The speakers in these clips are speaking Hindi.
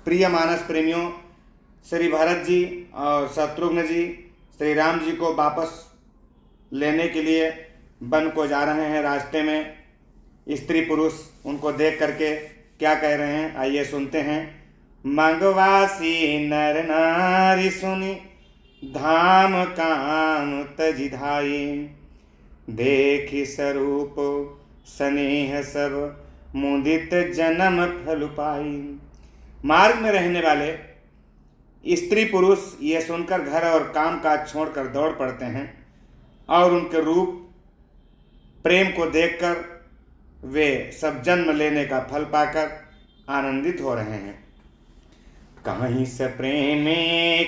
प्रिय मानस प्रेमियों, श्री भरत जी और शत्रुघ्न जी श्री राम जी को वापस लेने के लिए वन को जा रहे हैं। रास्ते में स्त्री पुरुष उनको देख करके क्या कह रहे हैं, आइए सुनते हैं। मंगवासी नर नारी सुनि धाम काम तजि धाई, देखि स्वरूप स्नेह सब मुदित जन्म फल पाई। मार्ग में रहने वाले स्त्री पुरुष ये सुनकर घर और काम काज छोड़कर दौड़ पड़ते हैं और उनके रूप प्रेम को देखकर वे सब जन्म लेने का फल पाकर आनंदित हो रहे हैं। कहीं से प्रेम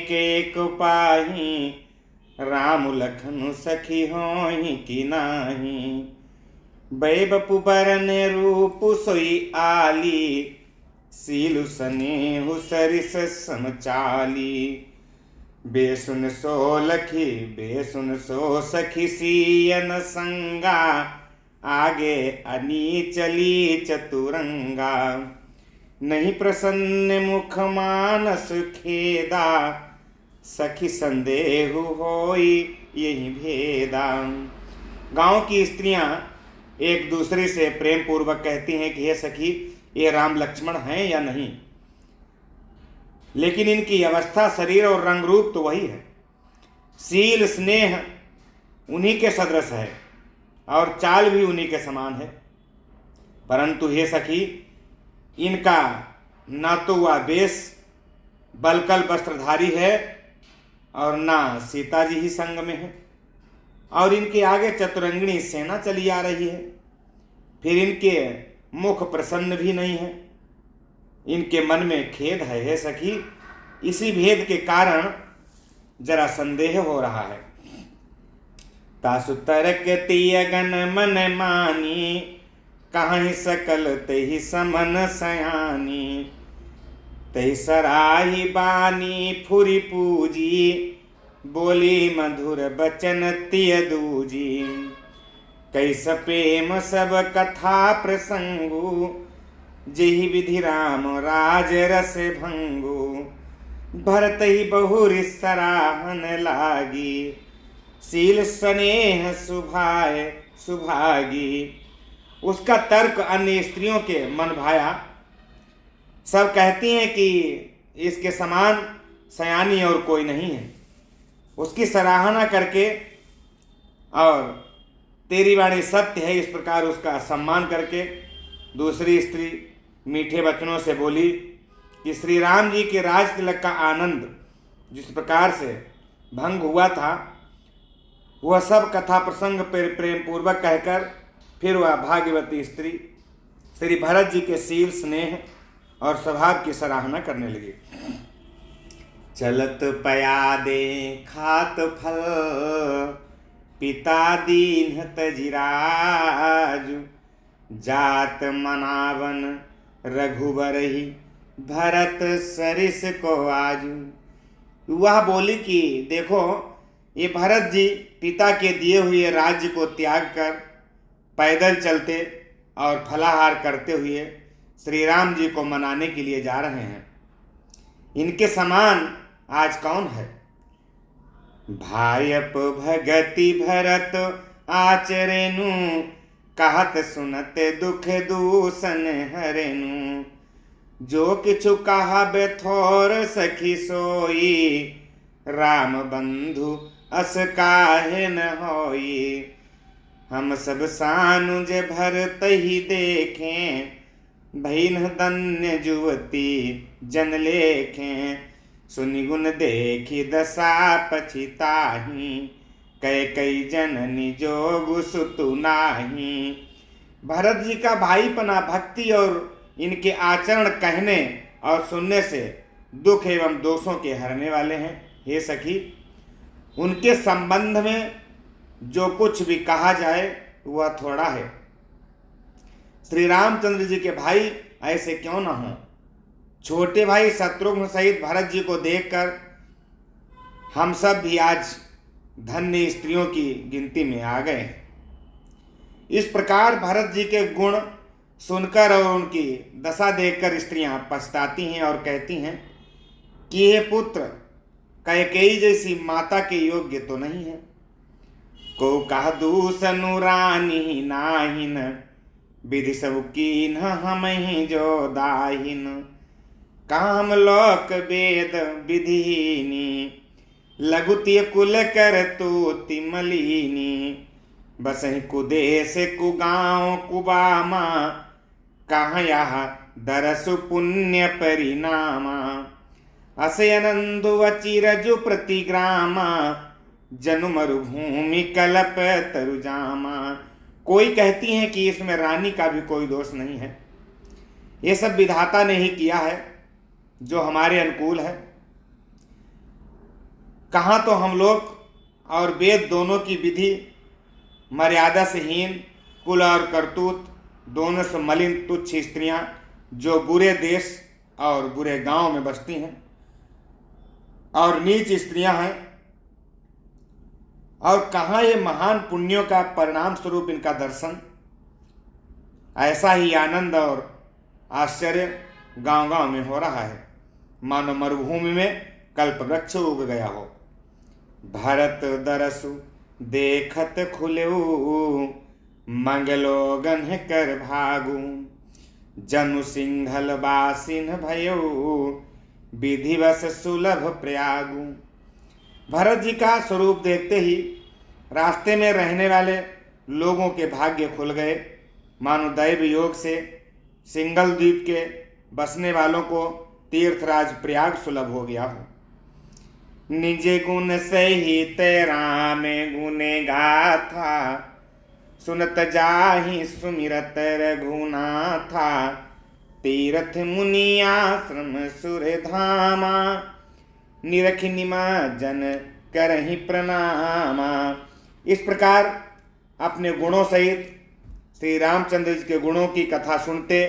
के को पाही, राम लखन सखी होई कि नाही। बैबपु बरन रूप सोई आली, सीलु स्नेहु सरिस समचाली। बेसुन सो लखी बेसुन सो सखी सियन संगा, आगे अनी चली चतुरंगा। नहीं प्रसन्न मुख मानस खेदा, सखी संदेहु होई यही भेदा। गांव की स्त्रियां एक दूसरे से प्रेम पूर्वक कहती हैं कि हे सखी, ये राम लक्ष्मण हैं या नहीं, लेकिन इनकी अवस्था, शरीर और रंग रूप तो वही है। सील स्नेह उन्हीं के सदृश है और चाल भी उन्हीं के समान है, परंतु हे सखी, इनका ना तो वह वेश बलकल वस्त्रधारी है और ना सीता जी ही संग में है, और इनके आगे चतुरंगिणी सेना चली आ रही है। फिर इनके मुख प्रसन्न भी नहीं है, इनके मन में खेद है हे सखी। इसी भेद के कारण जरा संदेह हो रहा है। तासु तर्क तियगन मन मानी, कहीं सकल तेहि समन सयानी। तेहि सराही बानी फुरी पूजी, बोली मधुर बचन तिय दूजी। कैस प्रेम सब कथा प्रसंगु, जेहि विधि राम राज रस भंगु। भरत ही बहुरी सराहन लागी, सील स्नेह सुभाए सुभागी। उसका तर्क अन्य स्त्रियों के मन भाया। सब कहती हैं कि इसके समान सयानी और कोई नहीं है। उसकी सराहना करके और तेरी वाणी सत्य है, इस प्रकार उसका सम्मान करके दूसरी स्त्री मीठे वचनों से बोली कि श्री राम जी के राज तिलक का आनंद जिस प्रकार से भंग हुआ था, वह सब कथा प्रसंग प्रेम पूर्वक कहकर फिर वह भाग्यवती स्त्री श्री भरत जी के शील स्नेह और स्वभाव की सराहना करने लगी। चलत पयादे खात फल, पिता दीन तजिराजु। जात मनावन रघुबर ही, भरत सरिस को आजू। वह बोली कि देखो, ये भरत जी पिता के दिए हुए राज्य को त्याग कर पैदल चलते और फलाहार करते हुए श्री राम जी को मनाने के लिए जा रहे हैं। इनके समान आज कौन है। भायप भगति भरत आचरेनु, कहत सुनत दुख दूसन हरेनु। जो किछु कहा बेथोर सखी सोई, राम बंधु अस काहे न होई। हम सब सानुज भरत ही देखें, भईन धन्य जुवती जन लेखें। सुनि गुण देखी दशा पछिताही, कई जननी जोग सुतु नाही। भरत जी का भाईपना, भक्ति और इनके आचरण कहने और सुनने से दुख एवं दोषों के हरने वाले हैं। हे सखी, उनके संबंध में जो कुछ भी कहा जाए वह थोड़ा है। श्री रामचंद्र जी के भाई ऐसे क्यों न हों। छोटे भाई शत्रुघ्न सहित भरत जी को देखकर हम सब भी आज धन्य स्त्रियों की गिनती में आ गए। इस प्रकार भरत जी के गुण सुनकर और उनकी दशा देखकर स्त्रियां पछताती हैं और कहती हैं कि ये पुत्र कैकेयी जैसी माता के योग्य तो नहीं है। को कह दूसनु रानी नाहिन, विधि सब कीन हम ही जो दाहिन। काम लोक वेद विधिनी, लघुति कुल कर तू तिमलिनी। बसहि कुदेश कुगाँव कुबामा, कहाँ यहाँ दरसु पुण्य परिणामा। असयनंदु अचिरजु प्रतिग्रामा, जनु मरुभूमि कलप तरुजामा। कोई कहती हैं कि इसमें रानी का भी कोई दोष नहीं है, ये सब विधाता ने ही किया है जो हमारे अनुकूल है। कहाँ तो हम लोग और वेद दोनों की विधि मर्यादा से हीन, कुल और करतूत दोनों से मलिन तुच्छ स्त्रियां जो बुरे देश और बुरे गांव में बसती हैं और नीच स्त्रियां हैं, और कहाँ ये महान पुण्यों का परिणाम स्वरूप इनका दर्शन। ऐसा ही आनंद और आश्चर्य गांव गांव में हो रहा है, मानो मरुभूमि में कल्प वृक्ष उग गया हो। भरत दरसु देखत खुलेऊ, मंगलो गन्ह कर भागू। जनु सिंघल बासिन भयऊ, विधिवश सुलभ प्रयागू। भरत जी का स्वरूप देखते ही रास्ते में रहने वाले लोगों के भाग्य खुल गए, मानो दैव योग से सिंगल द्वीप के बसने वालों को तीर्थराज प्रयाग सुलभ हो गया हो। निज गुण सहित राम गुने गाथा, सुनत जाहि सुमिरत रघुनाथा। तीर्थ मुनि आश्रम सुर धामा, निरख निमाजन करहि प्रणामा। इस प्रकार अपने गुणों सहित श्री रामचंद्र जी के गुणों की कथा सुनते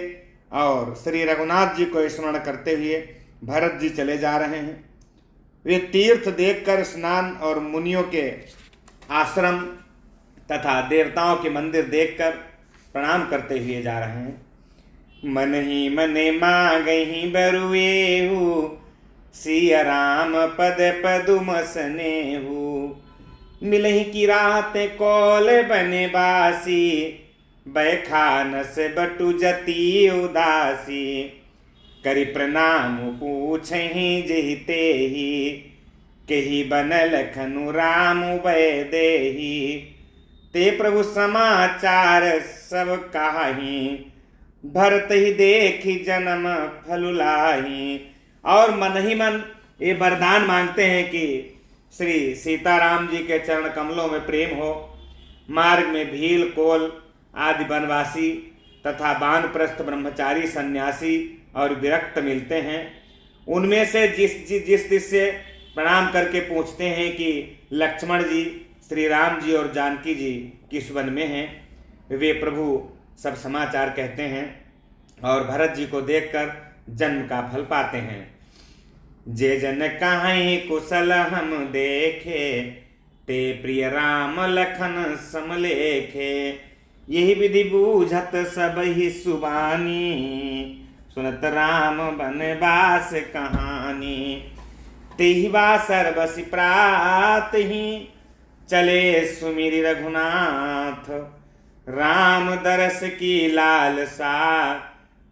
और श्री रघुनाथ जी को स्मरण करते हुए भरत जी चले जा रहे हैं। वे तीर्थ देखकर स्नान और मुनियों के आश्रम तथा देवताओं के मंदिर देखकर प्रणाम करते हुए जा रहे हैं। मन ही मने मांगहि बरुएहु, सिया राम पद पदुम स्नेहु। मिलहि की रात कौल बने बासी, बैखानस बटु जति उदासी। करि प्रणाम पूछहि जेहि ही, केहि बनल खनु राम उभय देहि। ते प्रभु समाचार सब काही, भरत ही देखी जन्म फलुलाही। और मन ही मन ये वरदान मांगते हैं कि श्री सीताराम जी के चरण कमलों में प्रेम हो। मार्ग में भील कोल आदि वनवासी तथा वानप्रस्थ ब्रह्मचारी सन्यासी और विरक्त मिलते हैं। उनमें से जिस से प्रणाम करके पूछते हैं कि लक्ष्मण जी, श्री राम जी और जानकी जी किस वन में हैं, वे प्रभु सब समाचार कहते हैं और भरत जी को देखकर जन्म का फल पाते हैं। जे जन कहीं कुशल हम देखे, ते प्रिय राम लखन समलेखे। यही विधि बूझत सब ही सुबानी, सुनत राम बनवास कहानी। तेहि बा सर्वसि प्रात ही, चले सुमिरि रघुनाथ। राम दरस की लालसा,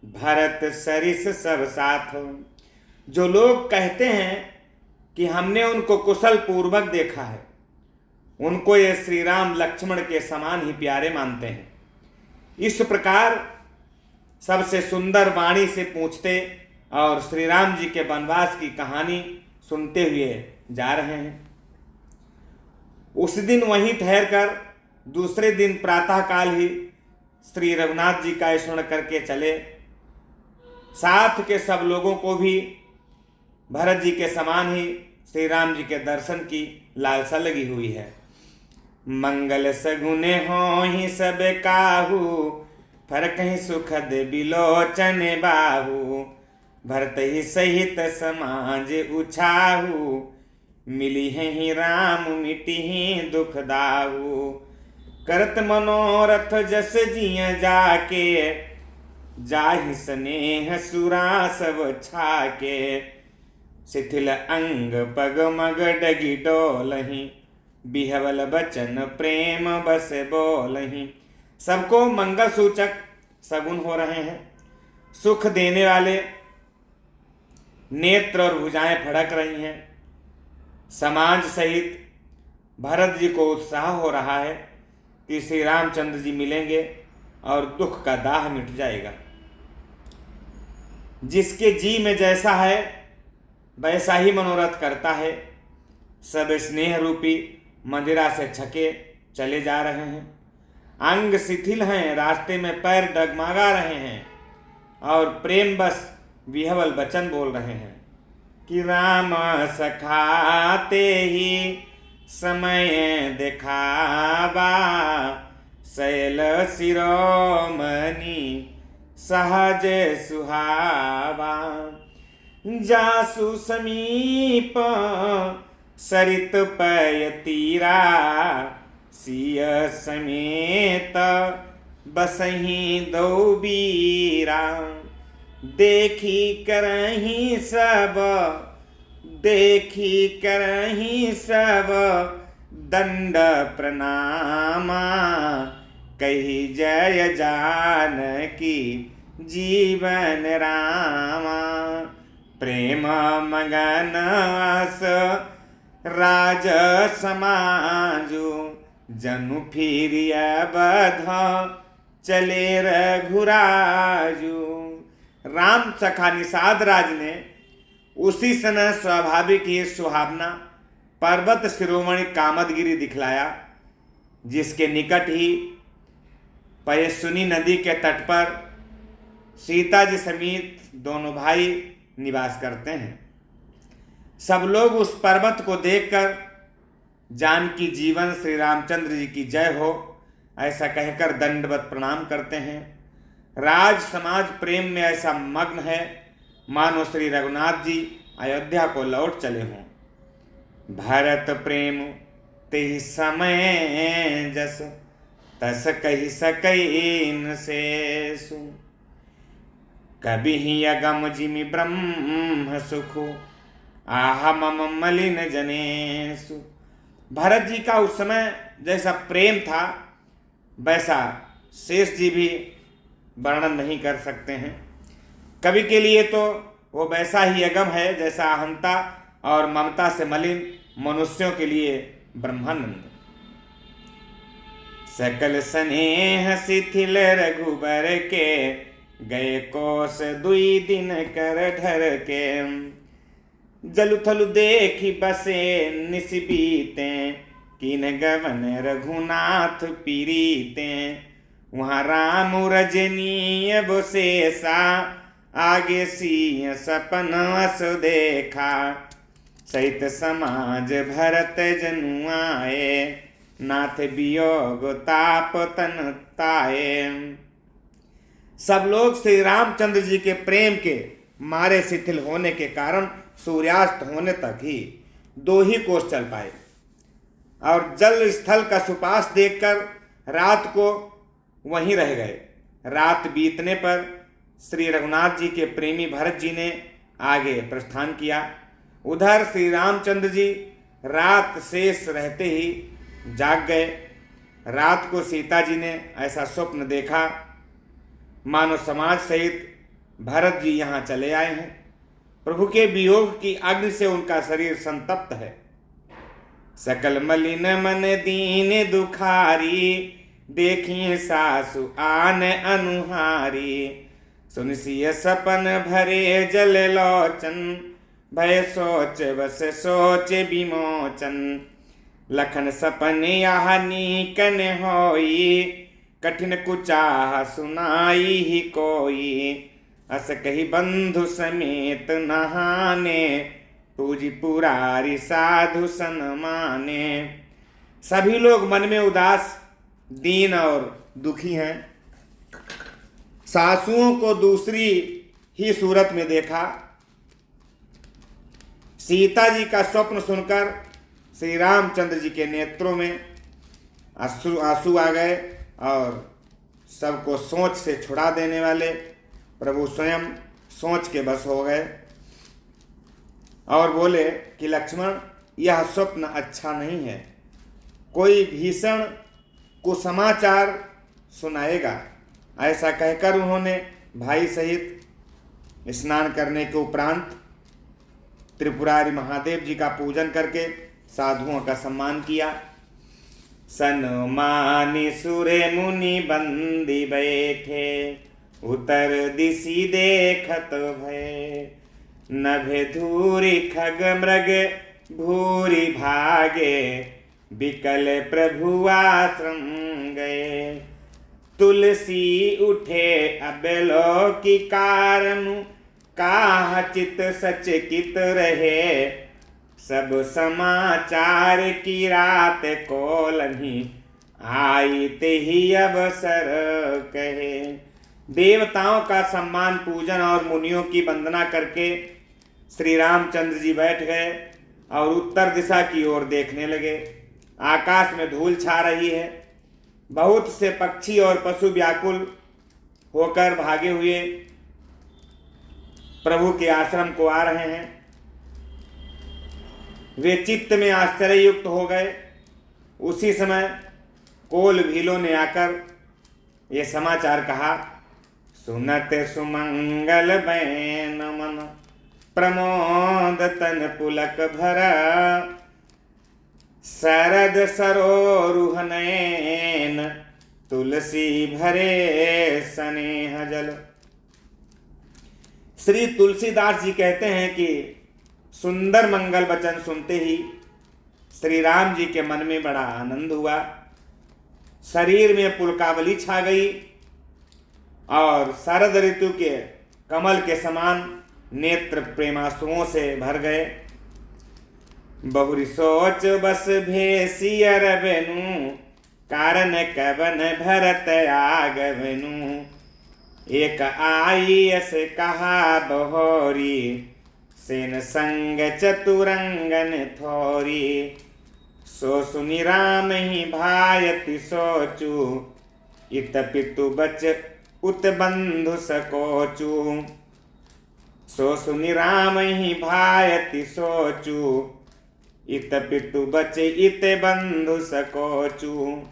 भरत सरिस सब साथ। जो लोग कहते हैं कि हमने उनको कुशल पूर्वक देखा है, उनको ये श्री राम लक्ष्मण के समान ही प्यारे मानते हैं। इस प्रकार सबसे सुंदर वाणी से पूछते और श्री राम जी के वनवास की कहानी सुनते हुए जा रहे हैं। उस दिन वहीं ठहरकर दूसरे दिन प्रातःकाल ही श्री रघुनाथ जी का स्मरण करके चले। साथ के सब लोगों को भी भरत जी के समान ही श्री राम जी के दर्शन की लालसा लगी हुई है। मंगल सगुने हो ही सब काहू, फरक ही सुखद बिलोचन बाहू। भरत ही सहित समाज उछाहू, मिली है ही राम मिटी ही दुख दाहू। करत मनोरथ जस जिय जाके, जाहि स्नेह सुरा सब छाके, शिथिल अंग पग मग डगी डोलही, बिहवल बचन प्रेम बस बोलही। सबको मंगल सूचक सगुन हो रहे हैं, सुख देने वाले नेत्र और भुजाएं फड़क रही हैं। समाज सहित भरत जी को उत्साह हो रहा है कि श्री रामचंद्र जी मिलेंगे और दुख का दाह मिट जाएगा। जिसके जी में जैसा है वैसा ही मनोरथ करता है। सब स्नेह रूपी मंदिरा से छके चले जा रहे हैं। अंग शिथिल हैं, रास्ते में पैर डगमगा रहे हैं और प्रेम बस विहवल वचन बोल रहे हैं कि राम सखाते ही समय दिखावा, शैल शिरोमणि सहज सुहावा। जासु समीप सरित पय तीरा, सिय समेत बसही दो बीरा। देखी करही सब दंड प्रणामा, कही जय जानकी जीवन रामा। प्रेम मगन अस राज समाजु, जनु फिरिय बध चले रघुराजु। राम सखा निषाद राज ने उसी समय स्वाभाविक ही सुहावना पर्वत शिरोमणि कामदगिरी दिखलाया, जिसके निकट ही पयस्विनी नदी के तट पर सीता जी समेत दोनों भाई निवास करते हैं। सब लोग उस पर्वत को देखकर जानकी जीवन श्री रामचंद्र जी की जय हो ऐसा कहकर दंडवत प्रणाम करते हैं। राज समाज प्रेम में ऐसा मग्न है मानो श्री रघुनाथ जी अयोध्या को लौट चले हों। भरत प्रेम तेहि समय जस, तस कहि सकैन शेषु। कभी ही अगम जिमि ब्रह्म सुखु, आह मम मलिन जनेषु। भरत जी का उस समय जैसा प्रेम था वैसा शेष जी भी वर्णन नहीं कर सकते हैं। कवि के लिए तो वो वैसा ही अगम है जैसा अहंता और ममता से मलिन मनुष्यों के लिए ब्रह्मानंद। सकल स्नेह शिथिल रघुबर के, गए कोस दुई दिन कर ढर के। जलु थलु देखी बसे निस बीते, किन गवन रघुनाथ पीरीते। वहाँ राम रजनीय बसेसा, आगे सिंह सपन अस देखा। सहित समाज भरत जनु आए, नाथ वियोग ताप तन ताए। सब लोग श्री रामचंद्र जी के प्रेम के मारे शिथिल होने के कारण सूर्यास्त होने तक ही 2 ही कोस चल पाए और जल स्थल का सुपास देखकर रात को वहीं रह गए। रात बीतने पर श्री रघुनाथ जी के प्रेमी भरत जी ने आगे प्रस्थान किया। उधर श्री रामचंद्र जी रात शेष रहते ही जाग गए। रात को सीता जी ने ऐसा स्वप्न देखा मानो समाज सहित भरत जी यहाँ चले आए हैं। प्रभु के वियोग की अग्नि से उनका शरीर संतप्त है। सकल मलिन मन दीन दुखारी, देखिए सासु आन अनुहारी। सुनसिय सपन भरे जल लोचन, भय सोच बस सोच विमोचन। लखन सपन यह नीकन होई, कठिन कुचाह सुनाई ही कोई। अस कही बंधु समेत नहाने, पूजी पुरारी साधु सन माने। सभी लोग मन में उदास, दीन और दुखी हैं। सासुओं को दूसरी ही सूरत में देखा। सीता जी का स्वप्न सुनकर श्री रामचंद्र जी के नेत्रों में आंसू आ गए और सबको सोच से छुड़ा देने वाले प्रभु स्वयं सोच के बस हो गए और बोले कि लक्ष्मण, यह स्वप्न अच्छा नहीं है, कोई भीषण कुसमाचार सुनाएगा। ऐसा कहकर उन्होंने भाई सहित स्नान करने के उपरांत त्रिपुरारी महादेव जी का पूजन करके साधुओं का सम्मान किया। सन्मानी सुरे मुनि बंदी बैठे, उतर दिशि देखत भय। नभे धूरी खग मृग भूरी भागे, बिकल प्रभु आश्रम गए। तुलसी उठे अबेलो की कारण, काह चित सचकित रहे। सब समाचार की रात को लही, आई ते ही अवसर कहे। देवताओं का सम्मान पूजन और मुनियों की वंदना करके श्री रामचंद्र जी बैठ गए और उत्तर दिशा की ओर देखने लगे। आकाश में धूल छा रही है, बहुत से पक्षी और पशु व्याकुल होकर भागे हुए प्रभु के आश्रम को आ रहे हैं। वे चित्त में आश्चर्य युक्त हो गए। उसी समय कोल भीलों ने आकर ये समाचार कहा, सुनत सुमंगल बैन मन, प्रमोद तन पुलक भरा। शरद सरोरुह नयन, तुलसी भरे स्नेह जल। श्री तुलसीदास जी कहते हैं कि सुंदर मंगल वचन सुनते ही श्री राम जी के मन में बड़ा आनंद हुआ। शरीर में पुलकावली छा गई और शरद ऋतु के कमल के समान नेत्र प्रेमाश्रुओं से भर गए। बहुरी सोच बस भेसियर बेनु, कारण कवन भरत आगवनु। एक आई अस कहा बहोरी, सेन संग चतुरंगन थोरी। सो सुनि राम ही भायति सोचू, इत पितु बच उत बंधु सकोचू। सो सुनि राम ही भायति सोचू, इत पितु बच इत बंधु सकोचू।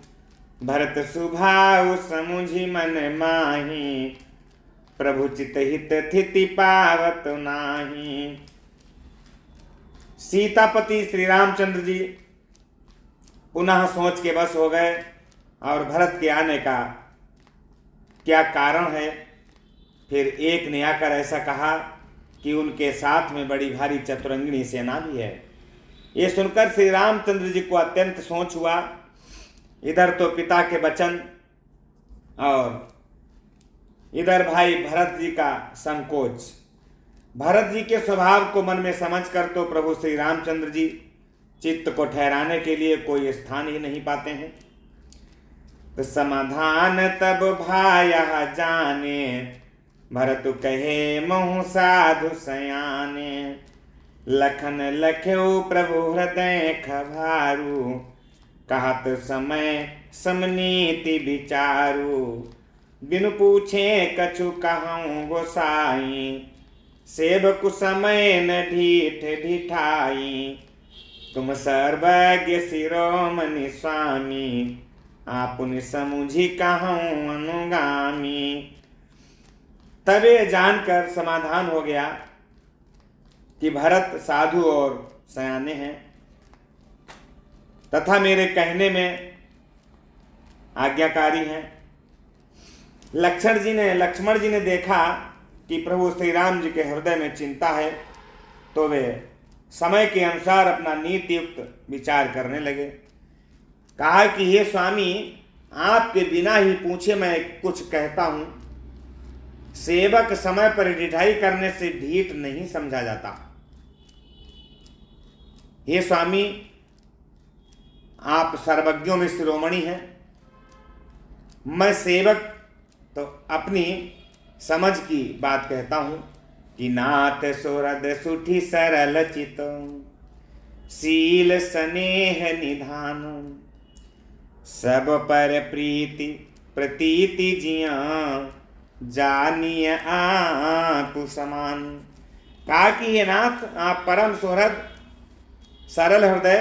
भरत सुभाउ समुझि मन माही, प्रभु चित हित थिति पावत नाही। सीतापति श्री रामचंद्र जी पुनः सोच के बस हो गए और भरत के आने का क्या कारण है। फिर एक ने आकर ऐसा कहा कि उनके साथ में बड़ी भारी चतुरंगिणी सेना भी है। ये सुनकर श्री रामचंद्र जी को अत्यंत सोच हुआ। इधर तो पिता के वचन और इधर भाई भरत जी का संकोच। भरत जी के स्वभाव को मन में समझकर तो प्रभु श्री रामचंद्र जी चित्त को ठहराने के लिए कोई स्थान ही नहीं पाते हैं। तो समाधान तब भाया जाने, भरत कहे महु साधु सयाने। लखन लख्यो प्रभु हृदय खभारू, कहत समय समनीति विचारू। बिनु पूछे कछु कहूँ गोसाई, सेवक समय न ढीठ ढिठाई। तुम सर्वज्ञ शिरोमणि स्वामी, आपुन समुझी कहूँ अनुगामी। तबे जानकर समाधान हो गया कि भरत साधु और सयाने हैं तथा मेरे कहने में आज्ञाकारी हैं। लक्ष्मण जी ने देखा कि प्रभु श्री राम जी के हृदय में चिंता है, तो वे समय के अनुसार अपना नीति युक्त विचार करने लगे। कहा कि हे स्वामी, आपके बिना ही पूछे मैं कुछ कहता हूं। सेवक समय पर ढिठाई करने से ढीठ नहीं समझा जाता। हे स्वामी, आप सर्वज्ञों में शिरोमणि हैं। मैं सेवक तो अपनी समझ की बात कहता हूं कि नाथ सुरद सुठी सरल चित, शील स्नेह निधान। सब पर प्रीति प्रतीति जिया, जानिए आप समान। कहा कि ये नाथ, आप परम सुहृद, सरल हृदय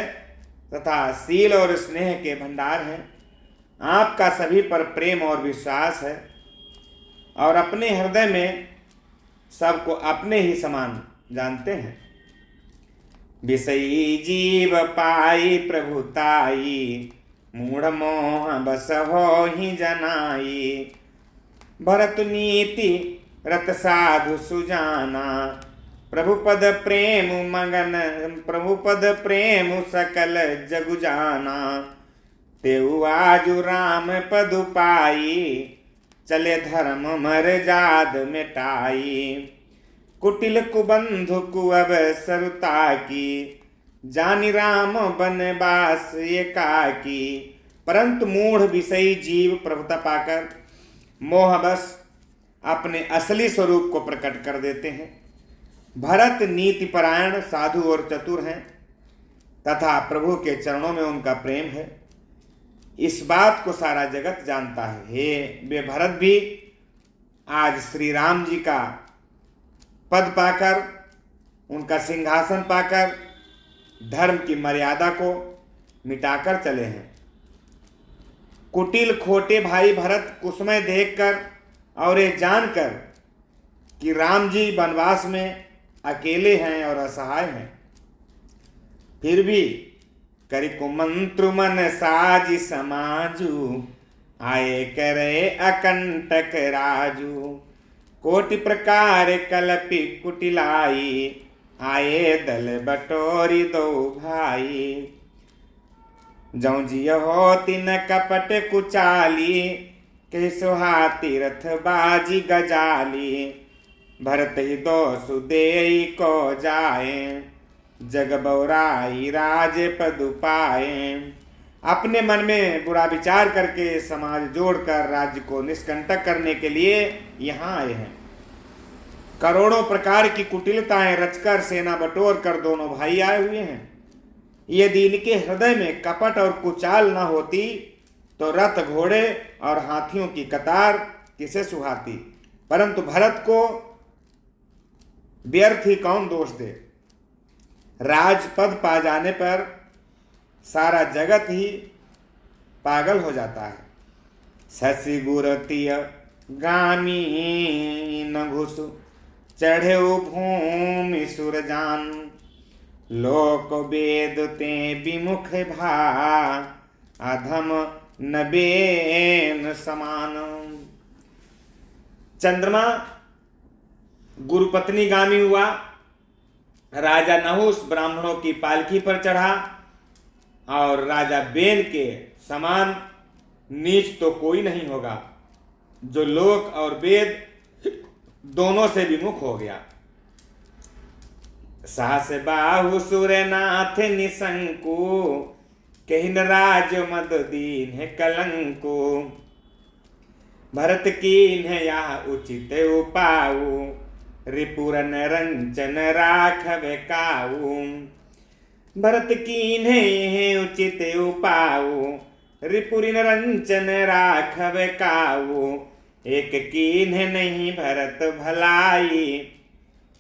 तथा शील और स्नेह के भंडार हैं। आपका सभी पर प्रेम और विश्वास है और अपने हृदय में सबको अपने ही समान जानते हैं। विषयी जीव पाई प्रभुताई, मूढ़ मोह बस हो ही जनाई। भरत नीति रत साधु सुजाना, प्रभुपद प्रेम मगन, प्रभुपद प्रेम सकल जगु जाना। तेउ आजु राम पदु पाई, चले धर्म मर्याद मिटाई। कुटिल कुबंधु कुअब सरुता की, जानि राम बनवास एकाकी। परंतु मूढ़ विषयी जीव प्रभुता पाकर मोहबस अपने असली स्वरूप को प्रकट कर देते हैं। भरत नीतिपरायण साधु और चतुर हैं तथा प्रभु के चरणों में उनका प्रेम है। इस बात को सारा जगत जानता है। हे वे भरत भी आज श्री राम जी का पद पाकर, उनका सिंहासन पाकर धर्म की मर्यादा को मिटाकर चले हैं। कुटिल खोटे भाई भरत कुसुमय देखकर और ये जानकर कि राम जी वनवास में अकेले हैं और असहाय हैं, फिर भी करि कुमंत्रु मन साज समाजू, आए करे अकंटक राजू। कोटि प्रकार कलपि कुटिलाई, आए दल बटोरी दो भाई। जौ जिय हो तिन कपट कुचाली, के सुहाती रथ बाजी गजाली। भरत ही दो सुदेई को जाए, जग बौराई राज पदु पाए। अपने मन में बुरा विचार करके समाज जोड़कर राज्य को निष्कंटक करने के लिए यहाँ आए हैं। करोड़ों प्रकार की कुटिलताएं रचकर सेना बटोर कर दोनों भाई आए हुए हैं। यदि इनके हृदय में कपट और कुचाल न होती तो रथ घोड़े और हाथियों की कतार किसे सुहाती। परंतु भरत को व्यर्थ ही कौन दोष दे। राजपद पा जाने पर सारा जगत ही पागल हो जाता है। शशि गुरतिय गामी न घुसु, चढ़े भूमि सुरजान। लोक वेद ते विमुख भा, अधम नबेन समान। चंद्रमा गुरुपत्नी गामी हुआ। राजा नहुस ब्राह्मणों की पालकी पर चढ़ा और राजा बेन के समान नीच तो कोई नहीं होगा, जो लोक और वेद दोनों से विमुख हो गया। सास बाहु सुरनाथ निशंकु, कहिन राज मद दीन है कलंको। भरत कीन्ह यह उचित उपाऊ, रिपुरन रंचन राखवे काऊ। भरत कीन्ह यह उचित उपाऊ, रिपुरिन रंचन राखवे काऊ। एक कीन्ह नहीं भरत भलाई,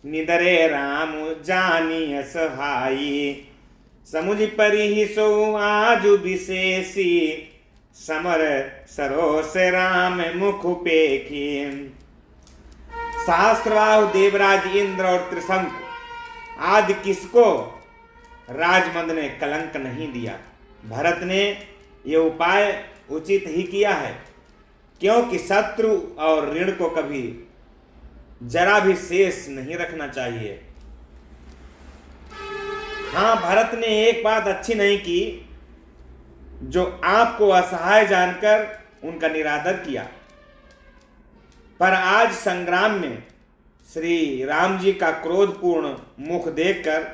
निदरे राम जानिय सहाई। समुझ परिहि सो आजु विशेषी, समर सरोस राम मुख पेखी। सहस्त्रबाहु देवराज इंद्र और त्रिशंकु आदि किसको राजमंद ने कलंक नहीं दिया। भरत ने ये उपाय उचित ही किया है, क्योंकि शत्रु और ऋण को कभी जरा भी शेष नहीं रखना चाहिए। हाँ, भरत ने एक बात अच्छी नहीं की, जो आपको असहाय जानकर उनका निरादर किया। पर आज संग्राम में श्री राम जी का क्रोधपूर्ण मुख देखकर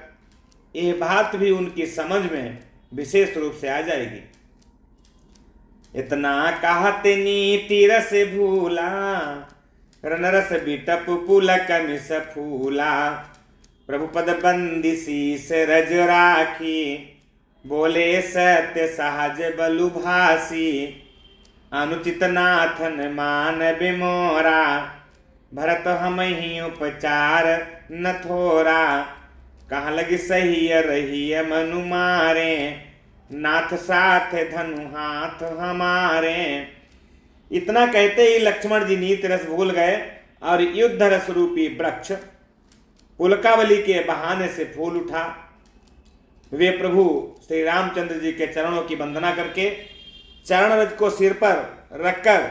यह बात भी उनकी समझ में विशेष रूप से आ जाएगी। इतना कहते नीति रस भूला, रनरस बिटप पुलक मिस फूला। प्रभुपद बंदी शीस रज राखी, बोले सत्य सहज बलु भासी। अनुचित नाथन मान बिमोरा, भरत हम ही उपचार न थोरा, कहाँ लगी सही रही मनु मारे, नाथ साथ धनु हाथ हमारे। इतना कहते ही लक्ष्मण जी नीत रस भूल गए और युद्ध रस रूपी वृक्ष पुलकावली के बहाने से फूल उठा। वे प्रभु श्री रामचंद्र जी के चरणों की वंदना करके चरण रज को सिर पर रखकर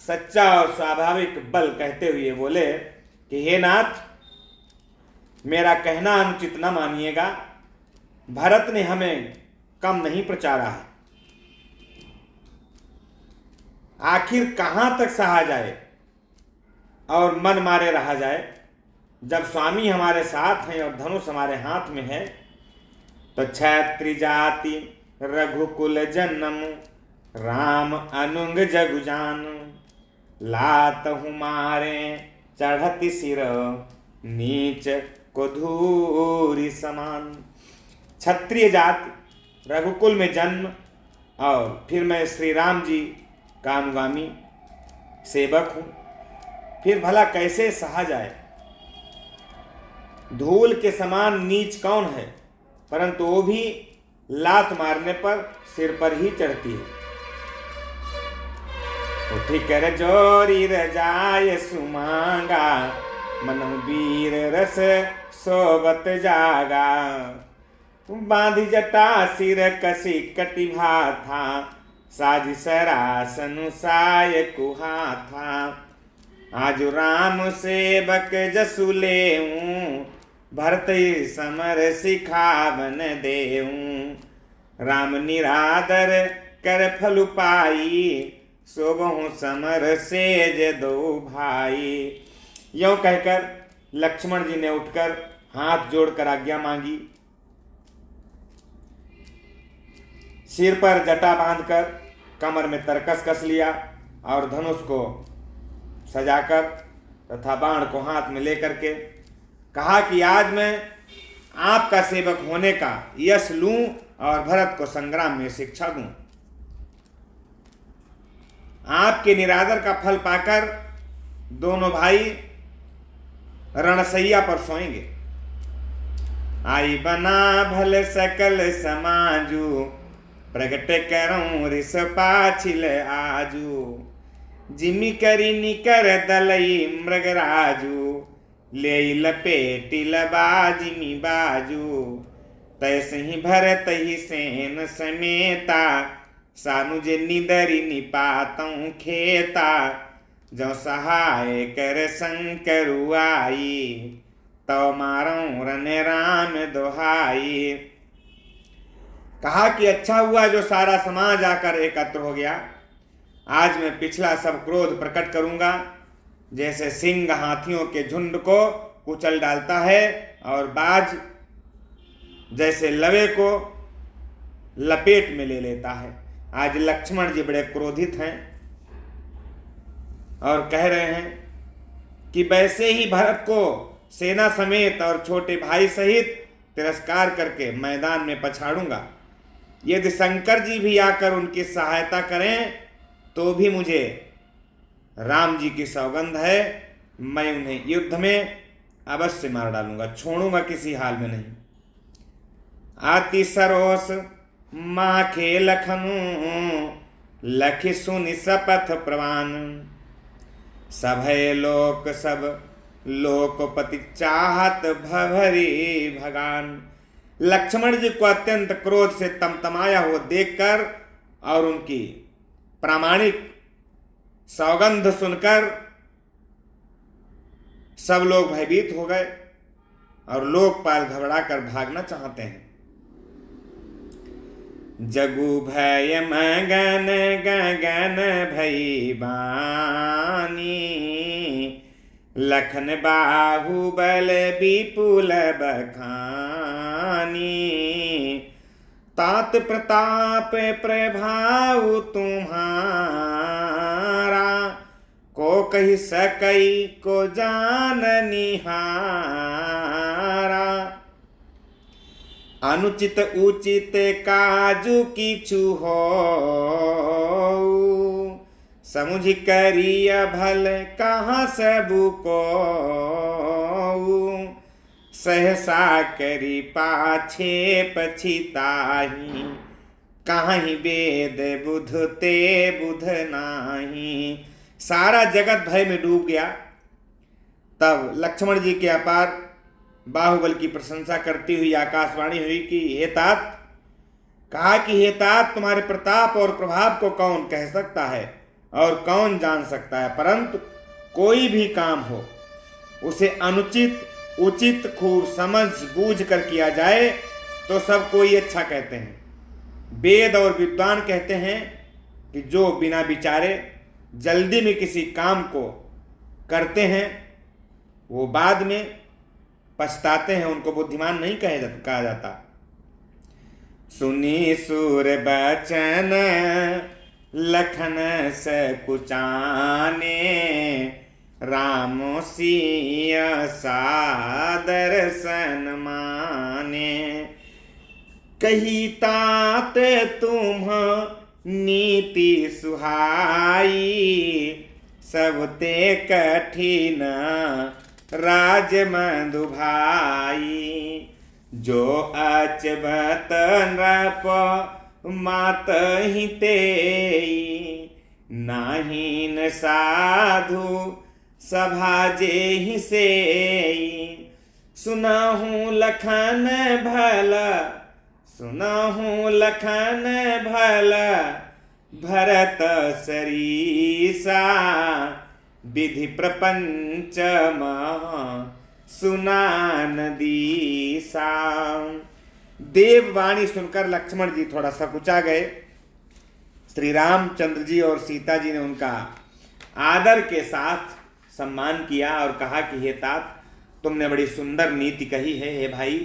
सच्चा और स्वाभाविक बल कहते हुए बोले कि हे नाथ, मेरा कहना अनुचित न मानिएगा, भरत ने हमें कम नहीं प्रचारा है। आखिर कहां तक सहा जाए और मन मारे रहा जाए, जब स्वामी हमारे साथ हैं और धनुष हमारे हाथ में है। तो क्षत्रि जाति रघुकुल जन्म, राम अनुंग जगु जान, लात मारे चढ़ती सिर, नीच को धूरी समान। क्षत्रिय जाति, रघुकुल में जन्म, और फिर मैं श्री राम जी का अनुगामी सेवक हूं, फिर भला कैसे सहा जाए। धूल के समान नीच कौन है, परंतु वो भी लात मारने पर सिर पर ही चढ़ती है। उठी कर जोरी रजाय सुमांगा, मन वीर रस सोबत जागा, बांधी जटा सिर कसी कटिभा था, साज सरासन साय कुहा था। आज राम सेवक जसु लेऊं, भरत समर सिखावन देऊं। राम निरादर कर फल पाई, शोभहु समर सेज दो भाई। यों कहकर लक्ष्मण जी ने उठकर हाथ जोड़कर आज्ञा मांगी। सिर पर जटा बांधकर कमर में तरकस कस लिया और धनुष को सजाकर तथा बाण को हाथ में लेकर के कहा कि आज मैं आपका सेवक होने का यश लूं और भरत को संग्राम में शिक्षा दूं। आपके निरादर का फल पाकर दोनों भाई रणसैया पर सोएंगे। आई बना भल सकल समाजू, प्रगट करऊं रिस पाछिल आजू। जिमि करी निकर दलई मृगराजू, ले लपेटी लबाजिमी बाजू। तैसे ही भरत ही सेन समेता, सानुज निदरी निपातों खेता। जो सहाय कर शंकरु आई, तो मारूं रन राम दोहाई। कहा कि अच्छा हुआ जो सारा समाज आकर एकत्र हो गया। आज मैं पिछला सब क्रोध प्रकट करूंगा। जैसे सिंह हाथियों के झुंड को कुचल डालता है और बाज जैसे लवे को लपेट में ले लेता है। आज लक्ष्मण जी बड़े क्रोधित हैं और कह रहे हैं कि वैसे ही भरत को सेना समेत और छोटे भाई सहित तिरस्कार करके मैदान में पछाड़ूंगा। यदि शंकर जी भी आकर उनकी सहायता करें तो भी मुझे राम जी की सौगंध है, मैं उन्हें युद्ध में अवश्य मार डालूंगा, छोड़ूंगा किसी हाल में नहीं। आति सरोस माखे लखनु, लखि सुनि सपथ प्रवान। सभय लोक सब लोकपति चाहत भभरी भगान। लक्ष्मण जी को अत्यंत क्रोध से तमतमाया हुआ देखकर और उनकी प्रामाणिक सौगंध सुनकर सब लोग भयभीत हो गए और लोकपाल घबराकर भागना चाहते हैं। जगु भय मगन गगन भई बानी, लखन बाहुबल विपुल बखानी। तात प्रताप प्रभाव तुम्हारा, को कही सकई को जान निहारा। अनुचित उचित काजु किछु हो, समुझ करिय भल कहाँ सबु को, सहसा करी पाछे पछिताही, काहि वेद बुध ते बुध नाही। सारा जगत भय में डूब गया। तब लक्ष्मण जी के अपार बाहुबल की प्रशंसा करती हुई आकाशवाणी हुई कि हे तात, कहा कि हे तात, तुम्हारे प्रताप और प्रभाव को कौन कह सकता है और कौन जान सकता है, परंतु कोई भी काम हो उसे अनुचित उचित खूब समझ बूझ कर किया जाए तो सब कोई अच्छा कहते हैं। वेद और विद्वान कहते हैं कि जो बिना विचारे जल्दी में किसी काम को करते हैं वो बाद में पछताते हैं, उनको बुद्धिमान नहीं कहा जाता। सुनी सुर बचन लखन सकुचाने, राम सिया सादर सन्माने। कही तात तुम नीति सुहाई, सबते कठिन राज मधु भाई। जो अचबत नृप मात ही तेई, नाहीन साधु सभा जेहि सेई। सुनहु लखन भला, सुनहु लखन भला, भरत सरीसा। विधि प्रपंच सुनान दीसा। देववाणी सुनकर लक्ष्मण जी थोड़ा सकुचा गए। श्री रामचंद्र जी और सीता जी ने उनका आदर के साथ सम्मान किया और कहा कि हे तात, तुमने बड़ी सुंदर नीति कही है। हे भाई,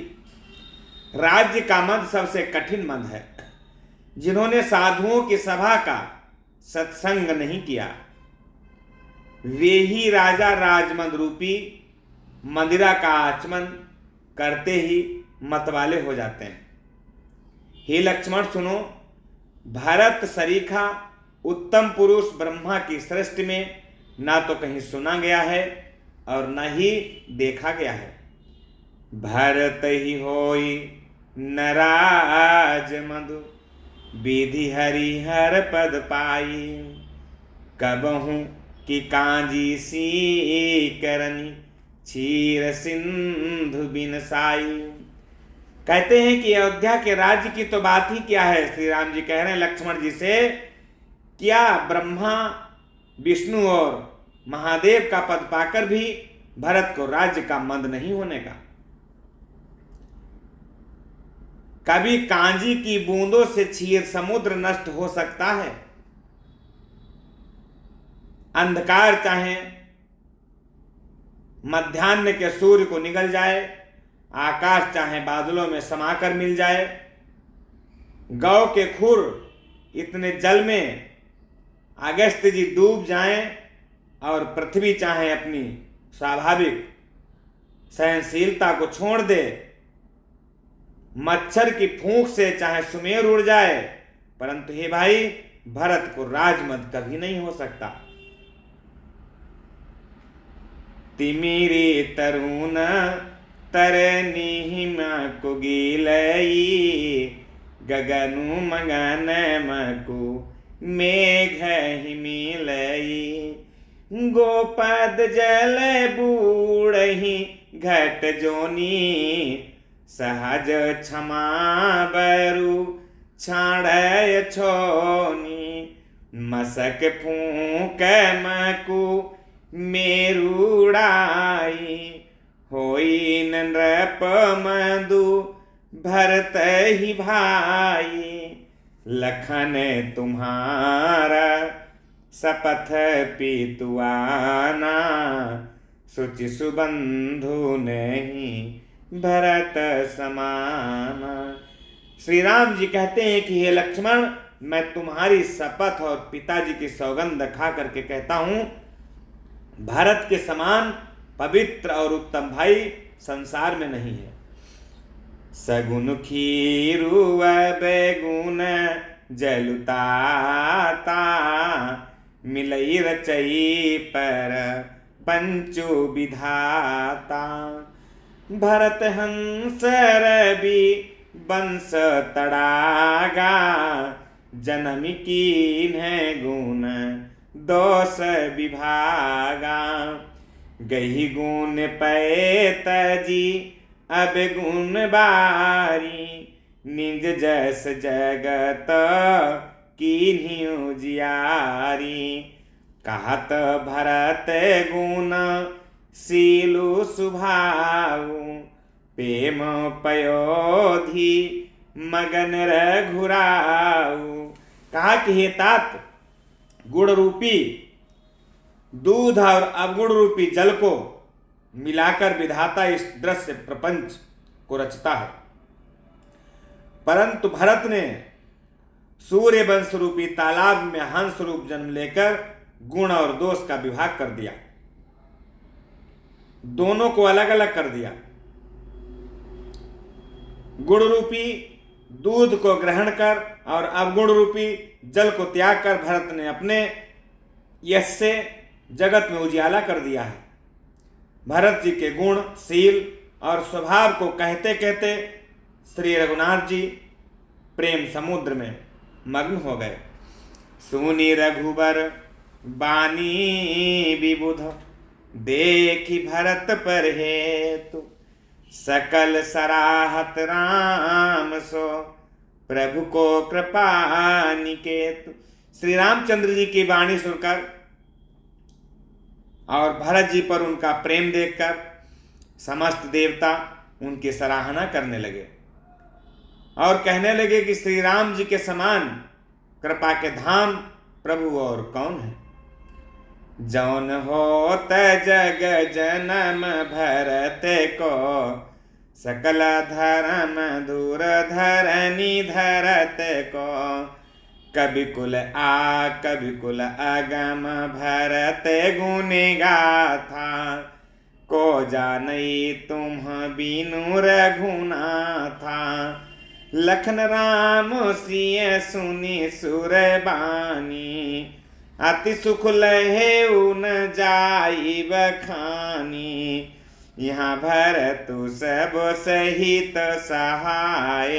राज्य का मद सबसे कठिन मद है। जिन्होंने साधुओं की सभा का सत्संग नहीं किया वे ही राजा राजमद रूपी मंदिरा का आचमन करते ही मतवाले हो जाते हैं। हे लक्ष्मण सुनो, भरत सरीखा उत्तम पुरुष ब्रह्मा की सृष्टि में ना तो कहीं सुना गया है और न ही देखा गया है। भरत ही होई नराज मधु, विधि हरिहर पद पाई। कबहू कि कांजी सी करनी, क्षीर सिंधु बिन साई। कहते हैं कि अयोध्या के राज्य की तो बात ही क्या है। श्री राम जी कह रहे हैं लक्ष्मण जी से, क्या ब्रह्मा विष्णु और महादेव का पद पाकर भी भरत को राज्य का मद नहीं होने का। कभी कांजी की बूंदों से क्षीर समुद्र नष्ट हो सकता है। अंधकार चाहे मध्याह्न के सूर्य को निगल जाए, आकाश चाहे बादलों में समाकर मिल जाए, गौ के खुर इतने जल में अगस्त जी डूब जाएं और पृथ्वी चाहे अपनी स्वाभाविक सहनशीलता को छोड़ दे, मच्छर की फूंक से चाहे सुमेर उड़ जाए, परंतु हे भाई, भरत को राजमद कभी नहीं हो सकता। तिमिरी तरुण तरनी मकु गिलई, गगनु मगन मकु मेघ हिमिलई। गोपद जल बूढ़ही घट जोनी, सहज क्षमा बरु छाड़य छोनी। मसक फूंक मकु मेरुड़ाई, होई नृप मधु भरत ही भाई। लखन तुम्हारा सपथ पीतुआना, सुचि सुबंधु नहीं भरत समाना। श्री राम जी कहते हैं कि हे लक्ष्मण, मैं तुम्हारी शपथ और पिताजी की सौगंध खा करके कहता हूं, भारत के समान पवित्र और उत्तम भाई संसार में नहीं है। सगुन खीरु बैगुन जलुताता, मिलई रचई पर पंचो विधाता। भरत हंस रवि बंस तड़ागा, जन्म कीन्ह गुण दोष विभागा। गही गुण पैत जी अब गुण बारी, निज जस जगत कीन्हियो जियारी। कहत भरत गुण सीलु सुभाऊ, प्रेम पयोधि मगन रघुराऊ। कहा कि हे तात, गुण रूपी दूध और अवगुण रूपी जल को मिलाकर विधाता इस दृश्य प्रपंच को रचता है, परंतु भरत ने सूर्य वंश रूपी तालाब में हंस रूप जन्म लेकर गुण और दोष का विभाग कर दिया, दोनों को अलग अलग कर दिया। गुण रूपी दूध को ग्रहण कर और अवगुण रूपी जल को त्याग कर भरत ने अपने यश से जगत में उजियाला कर दिया है। भरत जी के गुण, शील और स्वभाव को कहते कहते श्री रघुनाथ जी प्रेम समुद्र में मग्न हो गए। सुनी रघुबर बानी विबुध, देखी भरत पर हेतु। सकल सराहत राम सो, प्रभु को कृपा निकेतु। श्री रामचंद्र जी की वाणी सुनकर और भरत जी पर उनका प्रेम देखकर समस्त देवता उनकी सराहना करने लगे और कहने लगे कि श्री राम जी के समान कृपा के धाम प्रभु और कौन है। जौन होत जग जनम भरत को, सकल धर्म दूर धरनी धरत को। कवि कुल आ कवि कुल अगम भरत गुण गाथा, को जानई तुम बीनु रघुनाथा। लखन राम सिय सुनि सुर बानी, अति सुख लहे उन जाई बखानी। यहाँ भरतु सब सहित सहाय,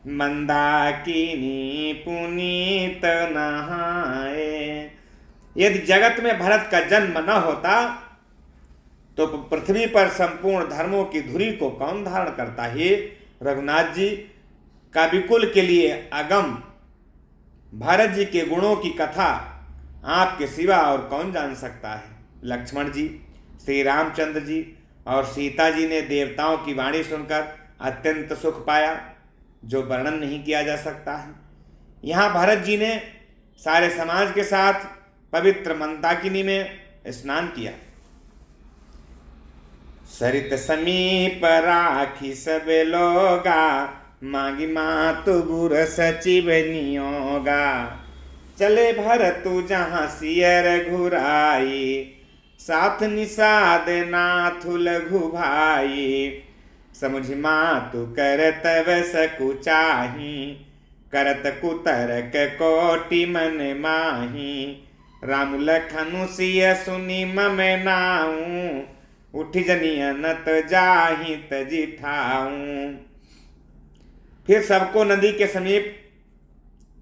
मंदाकिनी पुनीत नहाए। यदि जगत में भरत का जन्म न होता तो पृथ्वी पर संपूर्ण धर्मों की धुरी को कौन धारण करता है। रघुनाथ जी काव्यकुल के लिए अगम भरत जी के गुणों की कथा आपके सिवा और कौन जान सकता है। लक्ष्मण जी, श्री रामचंद्र जी और सीता जी ने देवताओं की वाणी सुनकर अत्यंत सुख पाया, जो वर्णन नहीं किया जा सकता है। यहाँ भरत जी ने सारे समाज के साथ पवित्र मंदाकिनी में स्नान किया। सरित समीप राखी सब लोगा, मांगी मातु गुर सचिव नियोगा। चले भरतु जहाँ सियर घुराई, साथ निषाद नाथु लघु भाई। समुझ मातु करत सकुचाही, करत कुतरक कोटि मन माही। राम लखनु सिय सुनि मम नाऊ, उठ जनियनत जाहि तजि ठाऊं। फिर सबको नदी के समीप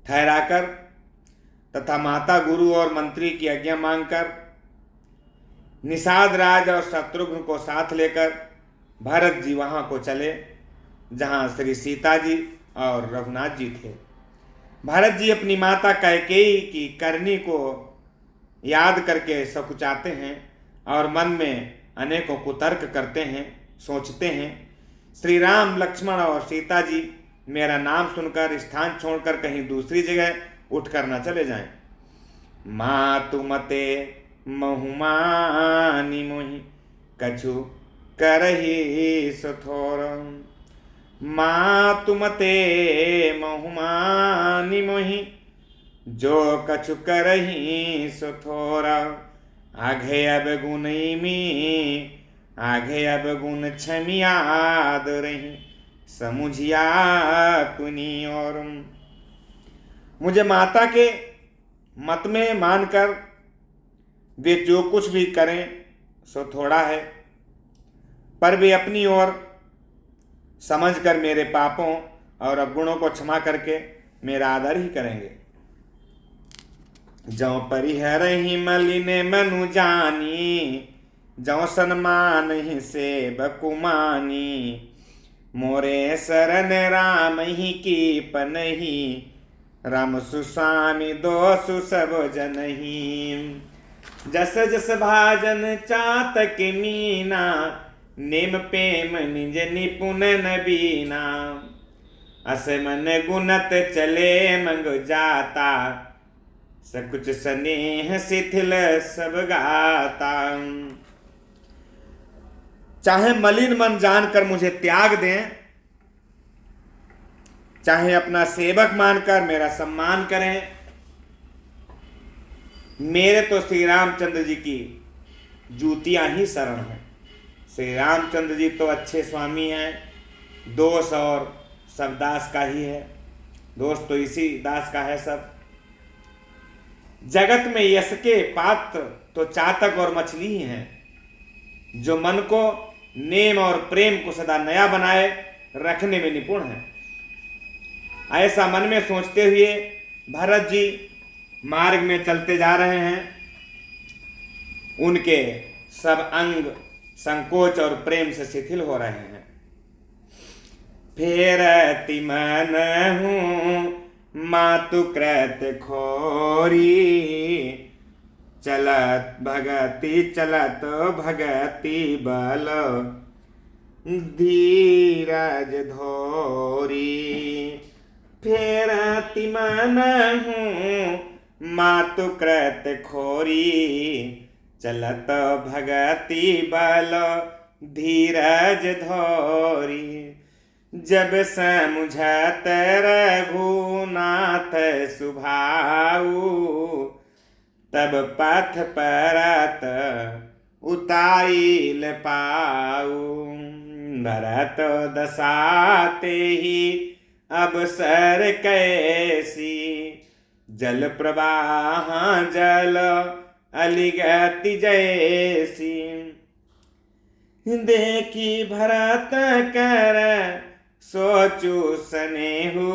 ठहराकर तथा माता, गुरु और मंत्री की आज्ञा मांगकर निषाद राज और शत्रुघ्न को साथ लेकर भरत जी वहां को चले जहां श्री सीता जी और रघुनाथ जी थे। भरत जी अपनी माता कैकेयी की करनी को याद करके सकुचाते हैं और मन में अनेकों कुतर्क करते हैं, सोचते हैं श्री राम, लक्ष्मण और सीता जी मेरा नाम सुनकर स्थान छोड़कर कहीं दूसरी जगह उठकर न चले जाएं। मातु मते महुमानी मोहि, कछु करहि सुथोर। मातु मते महुमानी मोहि, जो कछु करहि सुथोर। आघे अब गुणई में, आघे अब गुण क्षमियाद रही। समुझिया पुनि और मुझे माता के मत में मानकर वे जो कुछ भी करें सो थोड़ा है, पर वे अपनी ओर समझकर मेरे पापों और अवगुणों को क्षमा करके मेरा आदर ही करेंगे। जौ परिहरहि मलिन मनु जानी, जौ सन्मान ही सेवकु मानी। मोरे शरण राम ही कीपनहि, राम सुस्वामी दोषु सब जनहि। जस जस भाजन चातक मीना, नेम प्रेम निज निपुण नबीना। अस मन गुणत चले मंग जाता, सकुच स्नेह शिथिल सब गाता। चाहे मलिन मन जानकर मुझे त्याग दें, चाहे अपना सेवक मानकर मेरा सम्मान करें, मेरे तो श्री रामचंद्र जी की जूतियां ही शरण है। श्री रामचंद्र जी तो अच्छे स्वामी हैं, दोष और सब दास का ही है, दोष तो इसी दास का है सब। जगत में यश के पात्र तो चातक और मछली ही हैं, जो मन को नेम और प्रेम को सदा नया बनाए रखने में निपुण है। ऐसा मन में सोचते हुए भरत जी मार्ग में चलते जा रहे हैं। उनके सब अंग संकोच और प्रेम से शिथिल हो रहे हैं। फेरति मन हूँ मातु कृत खोरी, चलत भगति बल धीरज धोरी। फेरति मन हूँ मातु कृत खोरी, चलत भगति बल धीरज धोरी। जब समुझत रघुनाथ सुभाऊ, तब पथ परत उताइल पाऊ। भरत दसाते ही अवसर कैसी, जल प्रवाह जल अलिगति जैसी। देखी भरत कर सोचु स्नेहु,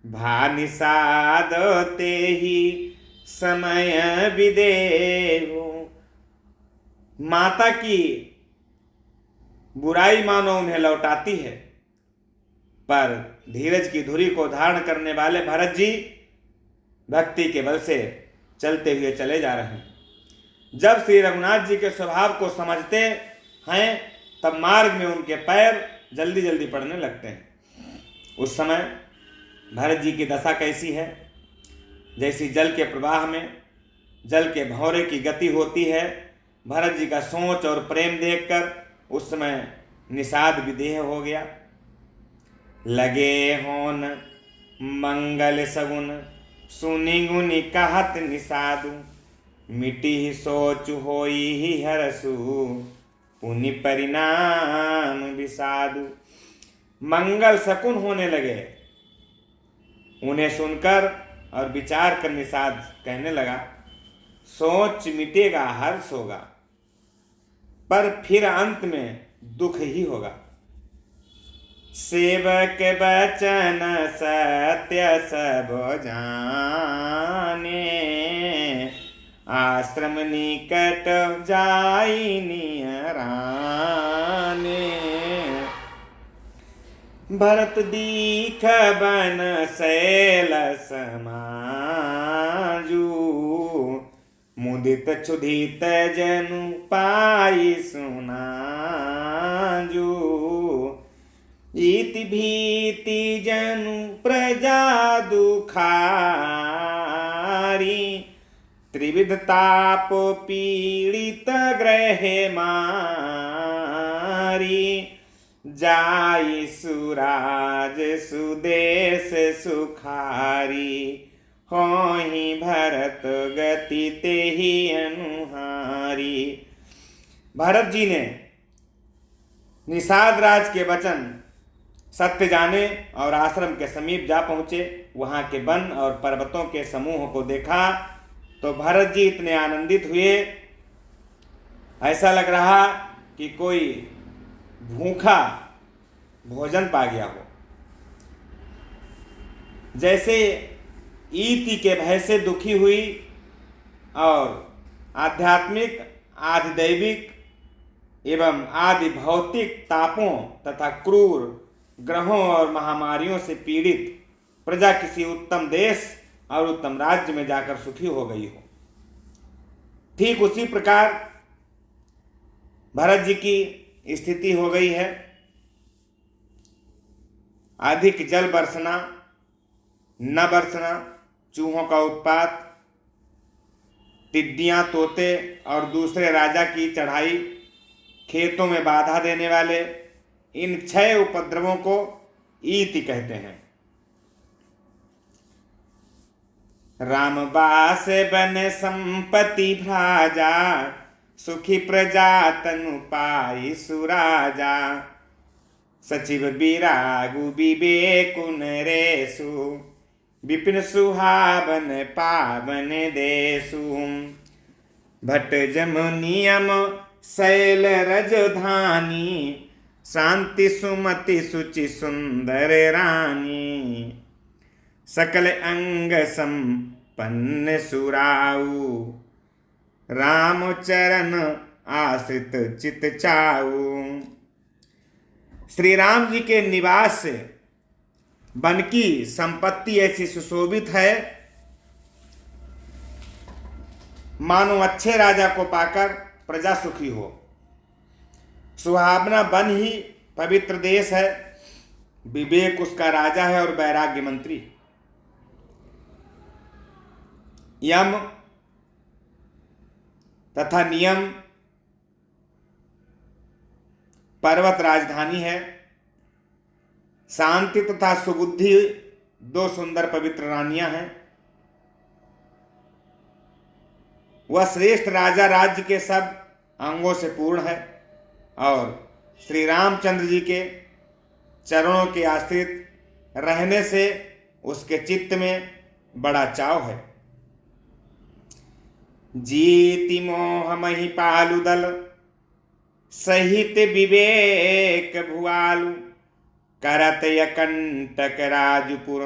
भानिषाद ते ही समय विदेहु। माता की बुराई मानो उन्हें लौटाती है, पर धीरज की धुरी को धारण करने वाले भरत जी भक्ति के बल से चलते हुए चले जा रहे हैं। जब श्री रघुनाथ जी के स्वभाव को समझते हैं, तब मार्ग में उनके पैर जल्दी जल्दी पड़ने लगते हैं। उस समय भरत जी की दशा कैसी है? जैसी जल के प्रवाह में जल के भंवरे की गति होती है। भरत जी का सोच और प्रेम देखकर उस समय निषाद विदेह हो गया। लगे होन मंगल सगुन, सुनि गुनि कहत निषादु। मिटी ही सोच होई ही हरसु, पुनि परिणाम विषादु। मंगल शकुन होने लगे। उन्हें सुनकर और विचार कर निषाद कहने लगा, सोच मिटेगा, हर्ष होगा, पर फिर अंत में दुख ही होगा। सेवक बचन सत्य सब जाने, आश्रम निकट जाई नियराने। भरत दीख बन शैल समाजू, मुदित क्षुधित जनु पाई सुनाजू। इति भीति जनु प्रजा दुखारी, त्रिविध ताप पीड़ित ग्रह मारी। जाई सुराज सुदेश सुखारी, होहि भरत गति तेहि अनुहारी। भरत जी ने निषाद राज के वचन सत्य जाने और आश्रम के समीप जा पहुंचे। वहां के वन और पर्वतों के समूह को देखा तो भरत जी इतने आनंदित हुए, ऐसा लग रहा कि कोई भूखा भोजन पा गया हो। जैसे ईति के भय से दुखी हुई और आध्यात्मिक, आधिदैविक एवं आदि भौतिक तापों तथा क्रूर ग्रहों और महामारियों से पीड़ित प्रजा किसी उत्तम देश और उत्तम राज्य में जाकर सुखी हो गई हो, ठीक उसी प्रकार भरत जी की स्थिति हो गई है। अधिक जल बरसना, न बरसना, चूहों का उत्पात, टिड्डियां, तोते और दूसरे राजा की चढ़ाई, खेतों में बाधा देने वाले, इन 6 उपद्रवों को ईति कहते हैं। रामबास बन संपत्ति भ्राजा, सुखी प्रजा तनु पाई सुराजा, सचिव विरागु विवेकुन रेसु, विपिन सुहावन पावन देसु, भट्ट जम नियम शैल रजधानी, शांति सुमति सुचि सुंदर रानी, सकल अंग संपन्न सुराऊ, राम चरण आश्रित चित चाऊ। श्री राम जी के निवास से वन की संपत्ति ऐसी सुशोभित है मानो अच्छे राजा को पाकर प्रजा सुखी हो। सुहावना वन ही पवित्र देश है, विवेक उसका राजा है और वैराग्य मंत्री। यम तथा नियम पर्वत राजधानी है। शांति तथा सुबुद्धि 2 सुंदर पवित्र रानियां हैं। वह श्रेष्ठ राजा राज्य के सब अंगों से पूर्ण है और श्री रामचंद्र जी के चरणों के आश्रित रहने से उसके चित्त में बड़ा चाव है। जीति मोह मही पालु दल, सहित विवेक भुआलु, करत यकंटक राजपुर,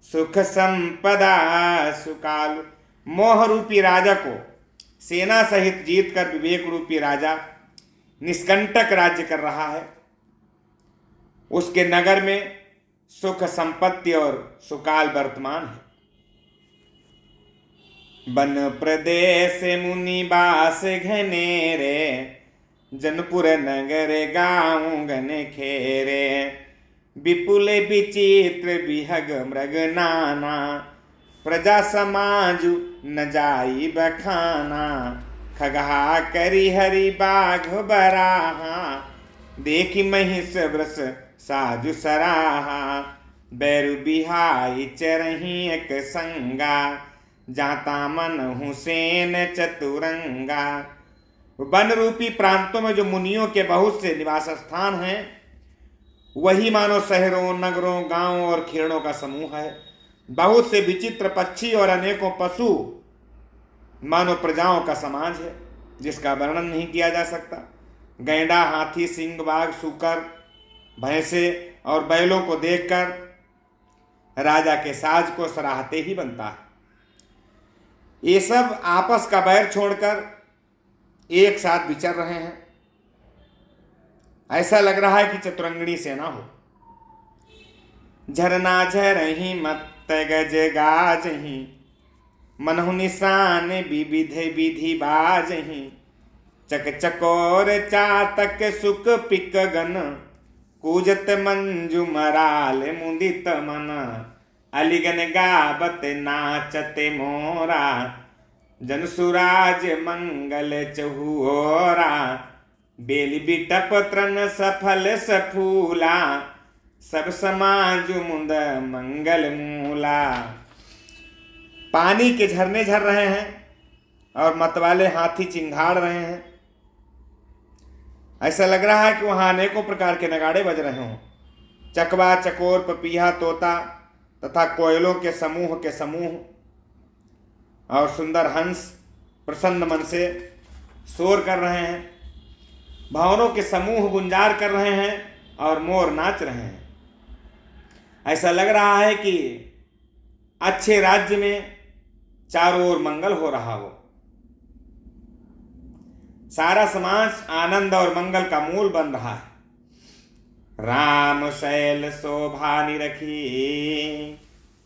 सुख संपदा सुकालु। मोह रूपी राजा को सेना सहित जीतकर विवेक रूपी राजा निष्कंटक राज्य कर रहा है। उसके नगर में सुख संपत्ति और सुकाल वर्तमान है। वन प्रदेश मुनि बास घनेरे, जनपुर नगर गाँव घन खेरे, विपुल विचित्र विहग मृग नाना, प्रजा समाजु न जाई बखाना, खगहा करी हरि बाघ बराहा, देखी महिष वृष साजु सराहा, बैरु बिहाई चरही एक संगा, जाता मन हुसैन चतुरंगा। वन रूपी प्रांतों में जो मुनियों के बहुत से निवास स्थान हैं, वही मानो शहरों, नगरों, गांवों और खेड़ों का समूह है। बहुत से विचित्र पक्षी और अनेकों पशु मानो प्रजाओं का समाज है, जिसका वर्णन नहीं किया जा सकता। गैंडा, हाथी, सिंह, बाघ, सूकर, भैंसे और बैलों को देखकर राजा के साज को सराहते ही बनता है। ये सब आपस का बैर छोड़कर एक साथ विचर रहे हैं। ऐसा लग रहा है कि चतुरंगणी सेना हो। झरना झरही मत गज गाजही, मनहु निशान विविध विधि बाजही, चक चकोर चातक सुख पिक गन, कूजत मंजू मराल मुदित मन, अलिगन गावत नाचत मोरा, जन सुराज मंगल चहुओरा, बेली बिटप त्रन सफल सफूला, सब समाज मुंद मंगल मूला। पानी के झरने झर रहे हैं और मतवाले हाथी चिंघाड़ रहे हैं। ऐसा लग रहा है कि वहां अनेकों प्रकार के नगाड़े बज रहे हों। चकवा चकोर पपीहा तोता तथा कोयलों के समूह और सुंदर हंस प्रसन्न मन से शोर कर रहे हैं। भवनों के समूह गुंजार कर रहे हैं और मोर नाच रहे हैं। ऐसा लग रहा है कि अच्छे राज्य में चारों ओर मंगल हो रहा हो। सारा समाज आनंद और मंगल का मूल बन रहा है। राम शैल शोभा निरखी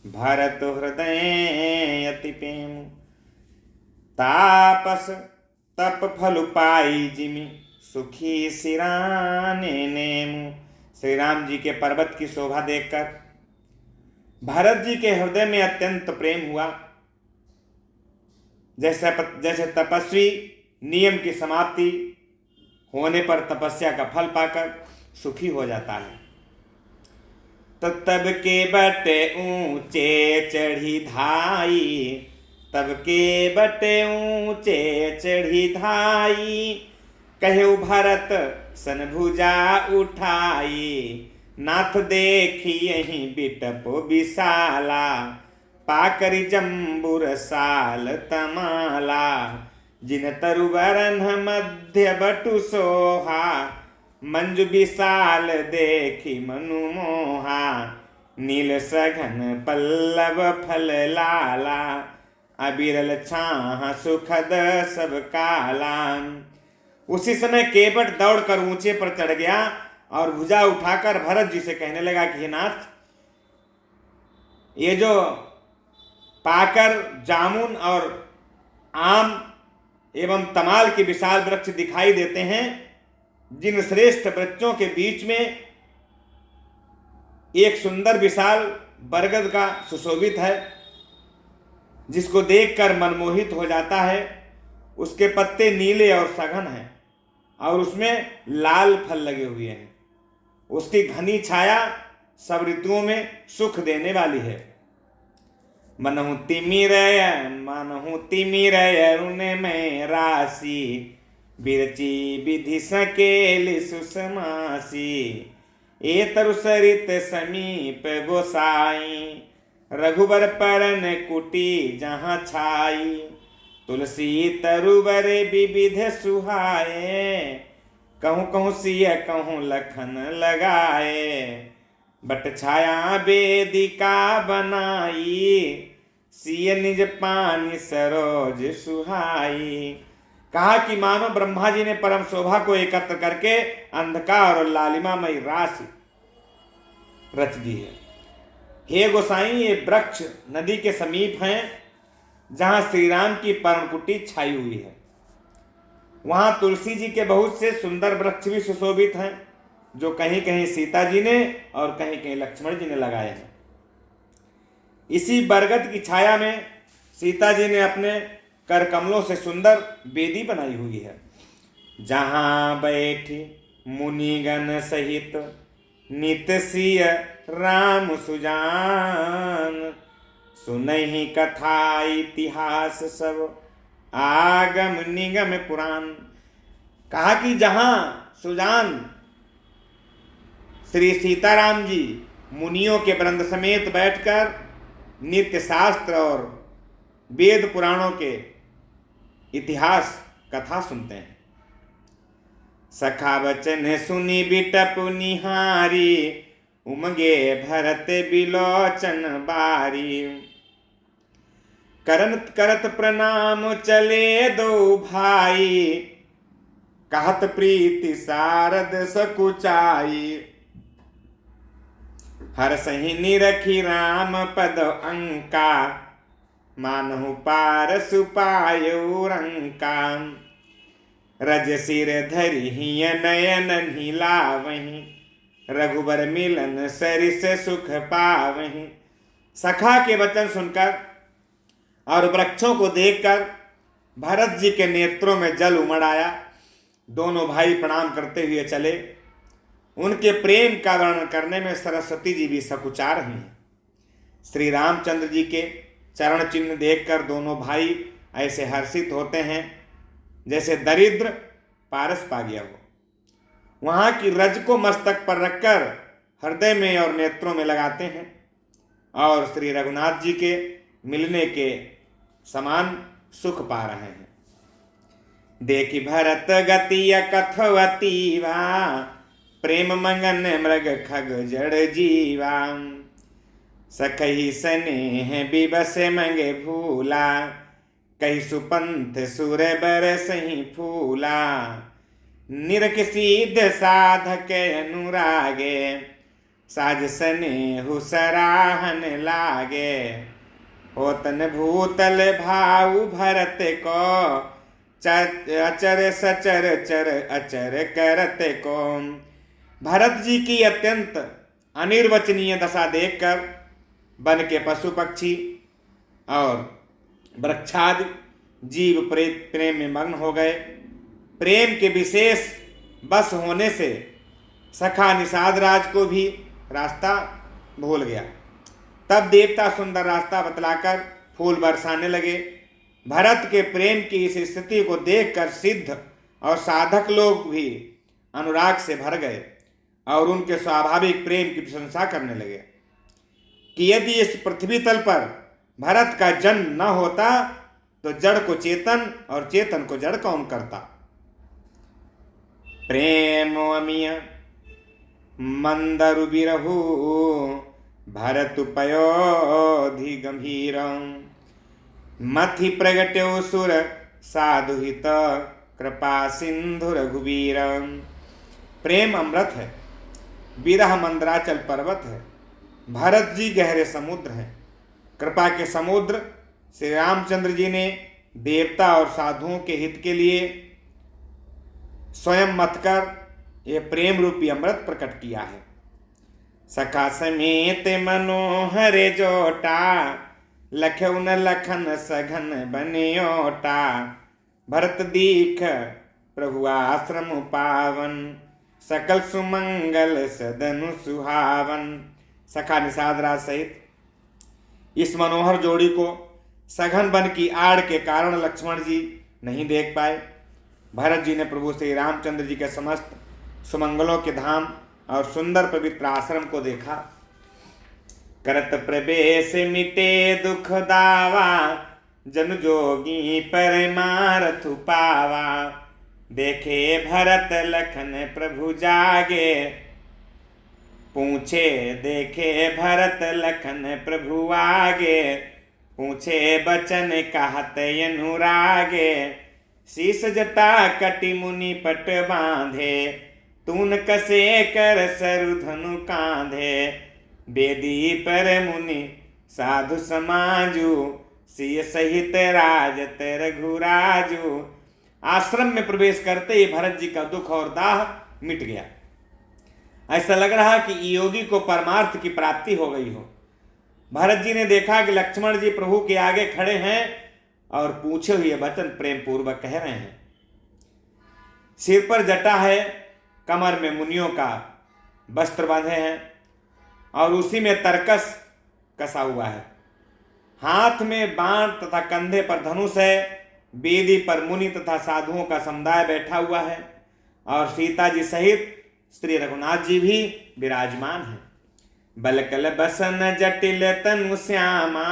भरत हृदय अति प्रेम तापस तप फल पाई जिमि सुखी सिराने नेम। श्री राम जी के पर्वत की शोभा देखकर भरत जी के हृदय में अत्यंत प्रेम हुआ। जैसे तपस्वी नियम की समाप्ति होने पर तपस्या का फल पाकर सुखी हो जाता है। तो तब के बटे ऊंचे चढ़ी धाई, तब के बटे ऊंचे चढ़ी धाई, कहु भरत सन भुजा उठाई, नाथ देखी यही बिटप विशाला, पाकरि जम्बुर साल तमाला, जिन तरुवरन मध्य बटु सोहा, मंजु विशाल देखी मनु मोहा, नील सघन पल्लव फल लाला, अबिरल छाह सुखद सब काला। उसी समय केवट दौड़कर ऊंचे पर चढ़ गया और भुजा उठाकर भरत जी से कहने लगा कि नाथ, ये जो पाकर जामुन और आम एवं तमाल के विशाल वृक्ष दिखाई देते हैं, जिन श्रेष्ठ वृक्षों के बीच में एक सुंदर विशाल बरगद का सुशोभित है, जिसको देखकर मनमोहित हो जाता है। उसके पत्ते नीले और सघन हैं और उसमें लाल फल लगे हुए हैं। उसकी घनी छाया सब ऋतुओं में सुख देने वाली है। मनहु तिमिर अरुण में राशि, बिरची विधि सकेल सुसमासी, ए तरु सरित समीप गोसाई, रघुबर परन कुटी जहाँ छाई, तुलसी तरुबर विविध सुहाए, कहूँ कहूँ सिय कहूँ लखन लगाए, बट छाया वेदिका बनाई, सिय निज पानी सरोज सुहाई। कहा कि मानो ब्रह्मा जी ने परम शोभा को एकत्र करके अंधकार और लालिमामयी राशि रच दी है। हे गोसाई, ये वृक्ष नदी के समीप हैं, जहां श्री राम की पर्णकुटी छाई हुई है। वहां तुलसी जी के बहुत से सुंदर वृक्ष भी सुशोभित हैं, जो कहीं कहीं सीता जी ने और कहीं कहीं लक्ष्मण जी ने लगाए हैं। इसी बरगद की छाया में सीता जी ने अपने कर कमलों से सुंदर वेदी बनाई हुई है, जहां बैठी मुनिगण सहित नित सिय राम सुजान, सुनहि कथा इतिहास सब आगम निगम पुराण। कहा कि जहां सुजान श्री सीताराम जी मुनियों के वृंद समेत बैठकर नित्य शास्त्र और वेद पुराणों के इतिहास कथा सुनते हैं। सखा वचन सुनी बिटप निहारी, उमगे भरत बिलोचन बारी, करत करत प्रणाम चले दो भाई, कहत प्रीति सारद सकुचाई, हर सही निरखी राम पद अंका, मानहु पार सुपायो रंका, रज सिर धरि हिय नयन हिलावहीं, रघुबर मिलन सरिस सुख पावहीं। सखा के वचन सुनकर और वृक्षों को देखकर भरत जी के नेत्रों में जल उमड़ आया। दोनों भाई प्रणाम करते हुए चले। उनके प्रेम का वर्णन करने में सरस्वती जी भी सकुचा रही हैं। श्री रामचंद्र जी के चरण चिन्ह देखकर दोनों भाई ऐसे हर्षित होते हैं जैसे दरिद्र पारस पा गया हो। वहां की रज को मस्तक पर रखकर हृदय में और नेत्रों में लगाते हैं और श्री रघुनाथ जी के मिलने के समान सुख पा रहे हैं। देखि भरत गति कथवती वा, प्रेम मंगन मृग खग जड़ जीवा। सखही स्नेह विवश मंगे भूला, कही सुपंथ सुर बरसहि फूला। निरख सिद्ध साधक अनुरागे, साज स्नेहु सराहन लागे। होतन भूतल भाऊ भरत को, अचर सचर चर अचर करत को। भरत जी की अत्यंत अनिर्वचनीय दशा देखकर वन के पशु पक्षी और वृक्षादि जीव प्रेम में मग्न हो गए। प्रेम के विशेष बस होने से सखा निषाद राज को भी रास्ता भूल गया। तब देवता सुंदर रास्ता बतलाकर फूल बरसाने लगे। भरत के प्रेम की इस स्थिति को देखकर सिद्ध और साधक लोग भी अनुराग से भर गए और उनके स्वाभाविक प्रेम की प्रशंसा करने लगे कि यदि इस पृथ्वी तल पर भरत का जन्म न होता तो जड़ को चेतन और चेतन को जड़ कौन करता। प्रेम अमिय मंदरु बिरहु, भरत पयोधि गंभीर। मथि प्रगट्यो सुर साधुहित, कृपा सिंधु रघुवीर। प्रेम अमृत है, विरह मंदराचल पर्वत है, भरत जी गहरे समुद्र हैं। कृपा के समुद्र श्री रामचंद्र जी ने देवता और साधुओं के हित के लिए स्वयं मथकर ये प्रेम रूपी अमृत प्रकट किया है। सखा समेत मनोहर जोटा, लखउन लखन सघन बनियोटा। भरत दीख प्रभु आश्रम पावन, सकल सुमंगल सदनु सुहावन। सखा निषाद राज सहित इस मनोहर जोड़ी को सघन वन की आड़ के कारण लक्ष्मण जी नहीं देख पाए। भरत जी ने प्रभु श्री रामचंद्र जी के समस्त सुमंगलों के धाम और सुंदर पवित्र आश्रम को देखा। करत प्रवेश मिटे दुख दावा, जन जोगी परमारथ पावा। देखे भरत लखन प्रभु जागे, पूछे देखे भरत लखन प्रभु आगे। पूछे बचन कहत अनुरागे, शीस जटा कटि मुनि पट बांधे। तून कसे कर सरु धनु कांधे, बेदी पर मुनि साधु समाजू। सिय सहित राजत रघुराजू। आश्रम में प्रवेश करते ही भरत जी का दुख और दाह मिट गया। ऐसा लग रहा कि योगी को परमार्थ की प्राप्ति हो गई हो। भरत जी ने देखा कि लक्ष्मण जी प्रभु के आगे खड़े हैं और पूछे हुए वचन प्रेम पूर्वक कह रहे हैं। सिर पर जटा है, कमर में मुनियों का वस्त्र बांधे हैं और उसी में तरकस कसा हुआ है। हाथ में बाण तथा कंधे पर धनुष है। वेदी पर मुनि तथा साधुओं का समुदाय बैठा हुआ है और सीता जी सहित श्री रघुनाथ जी भी विराजमान हैं। बलकल बसन जटिल तनु श्यामा,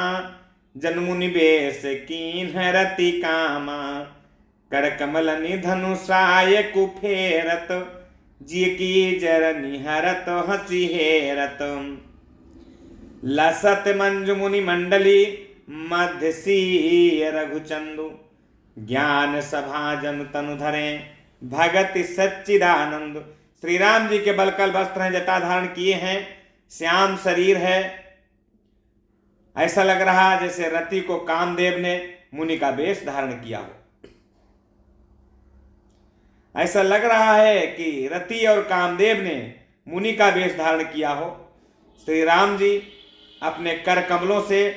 जन मुनि बेश कीन्ह रति कामा। कर कमल निधनु साय कुफेरत, जी की जर निहरत हसी हेरत। लसत मंजु मुनि मंडली, मध्य सी रघुचंदु। ज्ञान सभा जन तनु धरे, भगत सच्चिदानंद। श्री राम जी के बलकल वस्त्र हैं, जटा धारण किए हैं, श्याम शरीर है। ऐसा लग रहा जैसे रति को कामदेव ने मुनि का वेश धारण किया हो। ऐसा लग रहा है कि रति और कामदेव ने मुनि का वेश धारण किया हो। श्री राम जी अपने कर कमलों से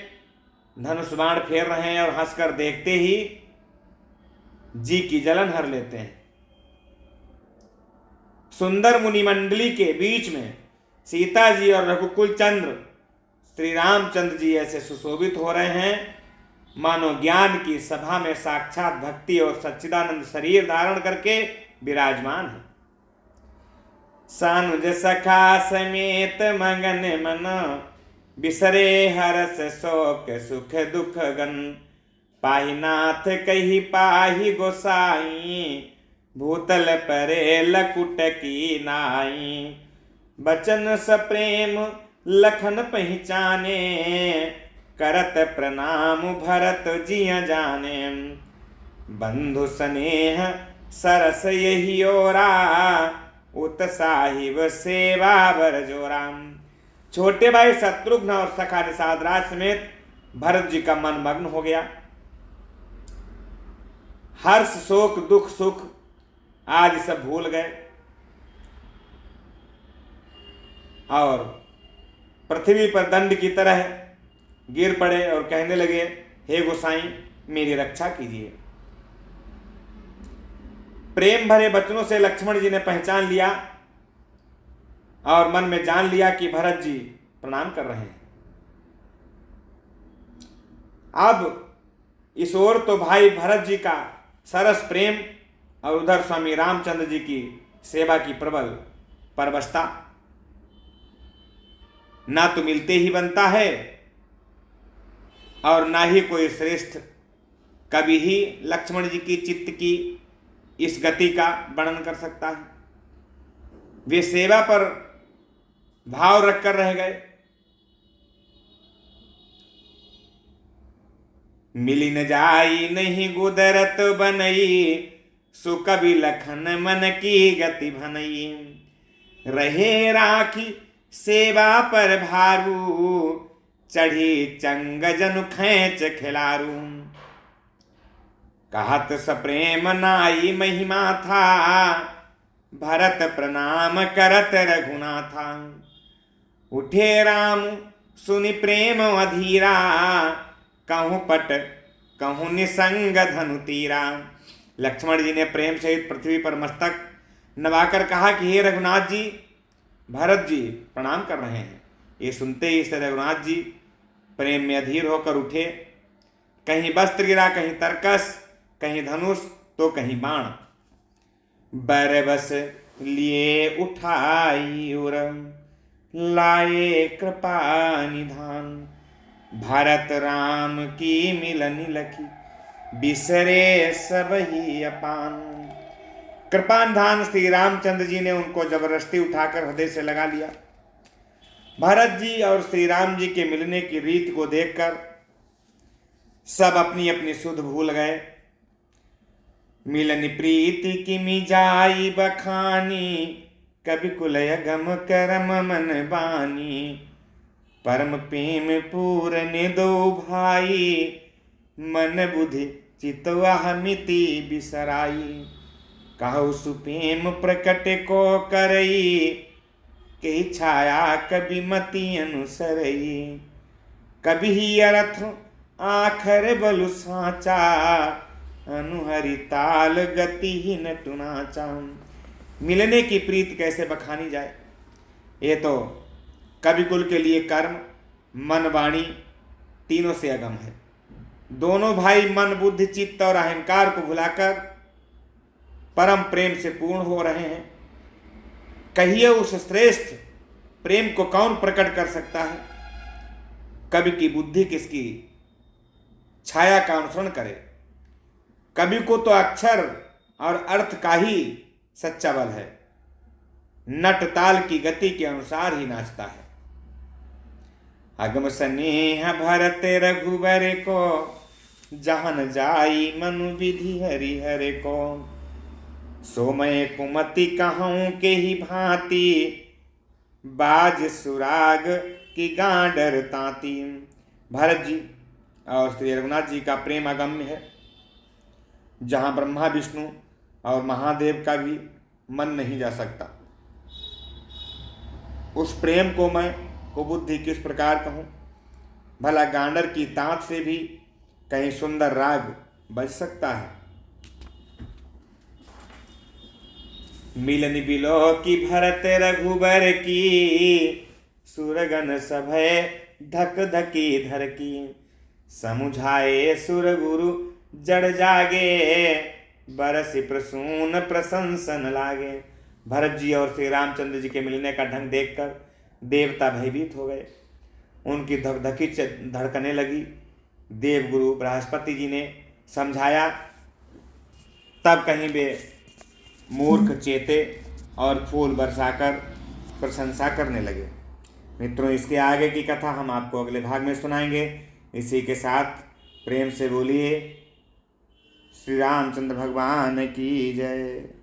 धनुष बाण फेर रहे हैं और हंसकर देखते ही जी की जलन हर लेते हैं। सुंदर मुनि मंडली के बीच में सीता जी और रघुकुल चंद्र श्री रामचंद्र जी ऐसे सुशोभित हो रहे हैं मानो ज्ञान की सभा में साक्षात भक्ति और सच्चिदानंद शरीर धारण करके विराजमान है। सानुज सखा समेत मगन मन, बिसरे हरस शोक सुख दुख गन। पाहि नाथ कही पाहि गोसाई, भूतल परे लकुट की नाई। बचन सप्रेम लखन पहचाने, करत प्रणाम भरत जिय जाने। बंधु स्नेह सरस यही ओरा, उत साहिब सेवा बर जोरा। छोटे भाई शत्रुघ्न और सखा निषाद राज समेत भरत जी का मन मग्न हो गया। हर्ष शोक दुख सुख आज सब भूल गए और पृथ्वी पर दंड की तरह गिर पड़े और कहने लगे, हे गोसाई मेरी रक्षा कीजिए। प्रेम भरे वचनों से लक्ष्मण जी ने पहचान लिया और मन में जान लिया कि भरत जी प्रणाम कर रहे हैं। अब इस ओर तो भाई भरत जी का सरस प्रेम और उधर स्वामी रामचंद्र जी की सेवा की प्रबल परवशता। ना तो मिलते ही बनता है और ना ही कोई श्रेष्ठ कवि ही लक्ष्मण जी की चित्त की इस गति का वर्णन कर सकता है। वे सेवा पर भाव रखकर रह गए। मिली न जाई नहीं गुदरत बनई, सुकवि लखन मन की गति भनई। रहे राखी सेवा पर भारू, चढ़ी चंग जनु खेच खिलारू। कहत सप्रेम नाई महिमा था, भरत प्रणाम करत रघुनाथा। उठे राम सुनि प्रेम अधीरा, कहूँ पट कहूँ निसंग धनु तीरा। लक्ष्मण जी ने प्रेम सहित पृथ्वी पर मस्तक नवाकर कहा कि हे रघुनाथ जी, भरत जी प्रणाम कर रहे हैं। ये सुनते ही से रघुनाथ जी प्रेम में अधीर होकर उठे। कहीं वस्त्र गिरा, कहीं तरकस, कहीं धनुष तो कहीं बाण। बरबस लिए उठाई उर, लाए कृपा निधान। भरत राम की मिलन लखी, बिसरे सब ही अपान। कृपानिधान श्री रामचंद्र जी ने उनको जबरदस्ती उठाकर हृदय से लगा लिया। भरत जी और श्री राम जी के मिलने की रीत को देखकर सब अपनी अपनी सुध भूल गए। मिलन प्रीति की मिजाई बखानी, कभी कुलय गम करम मन बानी। परम प्रेम पूरन दो भाई, मन बुद्धि चितवाह मिति बिसराई। कहु सुप्रेम प्रकट को करई, के छाया कभी मति अनुसरई। कभी ही अर्थ आखर बलु साचा, अनुहरि ताल गति ही न टुनाचा। मिलने की प्रीत कैसे बखानी जाए। ये तो कवि कुल के लिए कर्म मन वाणी तीनों से अगम है। दोनों भाई मन बुद्धि चित्त और अहंकार को भुलाकर परम प्रेम से पूर्ण हो रहे हैं। कहिए उस श्रेष्ठ प्रेम को कौन प्रकट कर सकता है। कवि की बुद्धि किसकी छाया का अनुसरण करे। कवि को तो अक्षर और अर्थ का ही सच्चा बल है। नट ताल की गति के अनुसार ही नाचता है। अगम स्नेह भरत रघुबर को, जहन जाई मनु विधि हरि हर को। सोमय कुमति कहूँ के ही भांति, बाज सुराग की गांडर तांती। भरत जी और श्री रघुनाथ जी का प्रेम अगम्य है। जहाँ ब्रह्मा विष्णु और महादेव का भी मन नहीं जा सकता। उस प्रेम को मैं कुबुद्धि किस प्रकार कहूँ। भला गांडर की तांत से भी कहीं सुंदर राग बज सकता है। मिलन बिलो की भरत रघुबर की, सुरगन सभय धक धकी धर की। समुझाए सुर गुरु जड़ जागे, बरस प्रसून प्रशंसन लागे। भरत जी और श्री रामचंद्र जी के मिलने का ढंग देखकर देवता भयभीत हो गए। उनकी धकधकी धड़कने लगी। देवगुरु बृहस्पति जी ने समझाया, तब कहीं वे मूर्ख चेते और फूल बरसाकर प्रशंसा करने लगे। मित्रों, इसके आगे की कथा हम आपको अगले भाग में सुनाएंगे। इसी के साथ प्रेम से बोलिए श्री रामचंद्र भगवान की जय।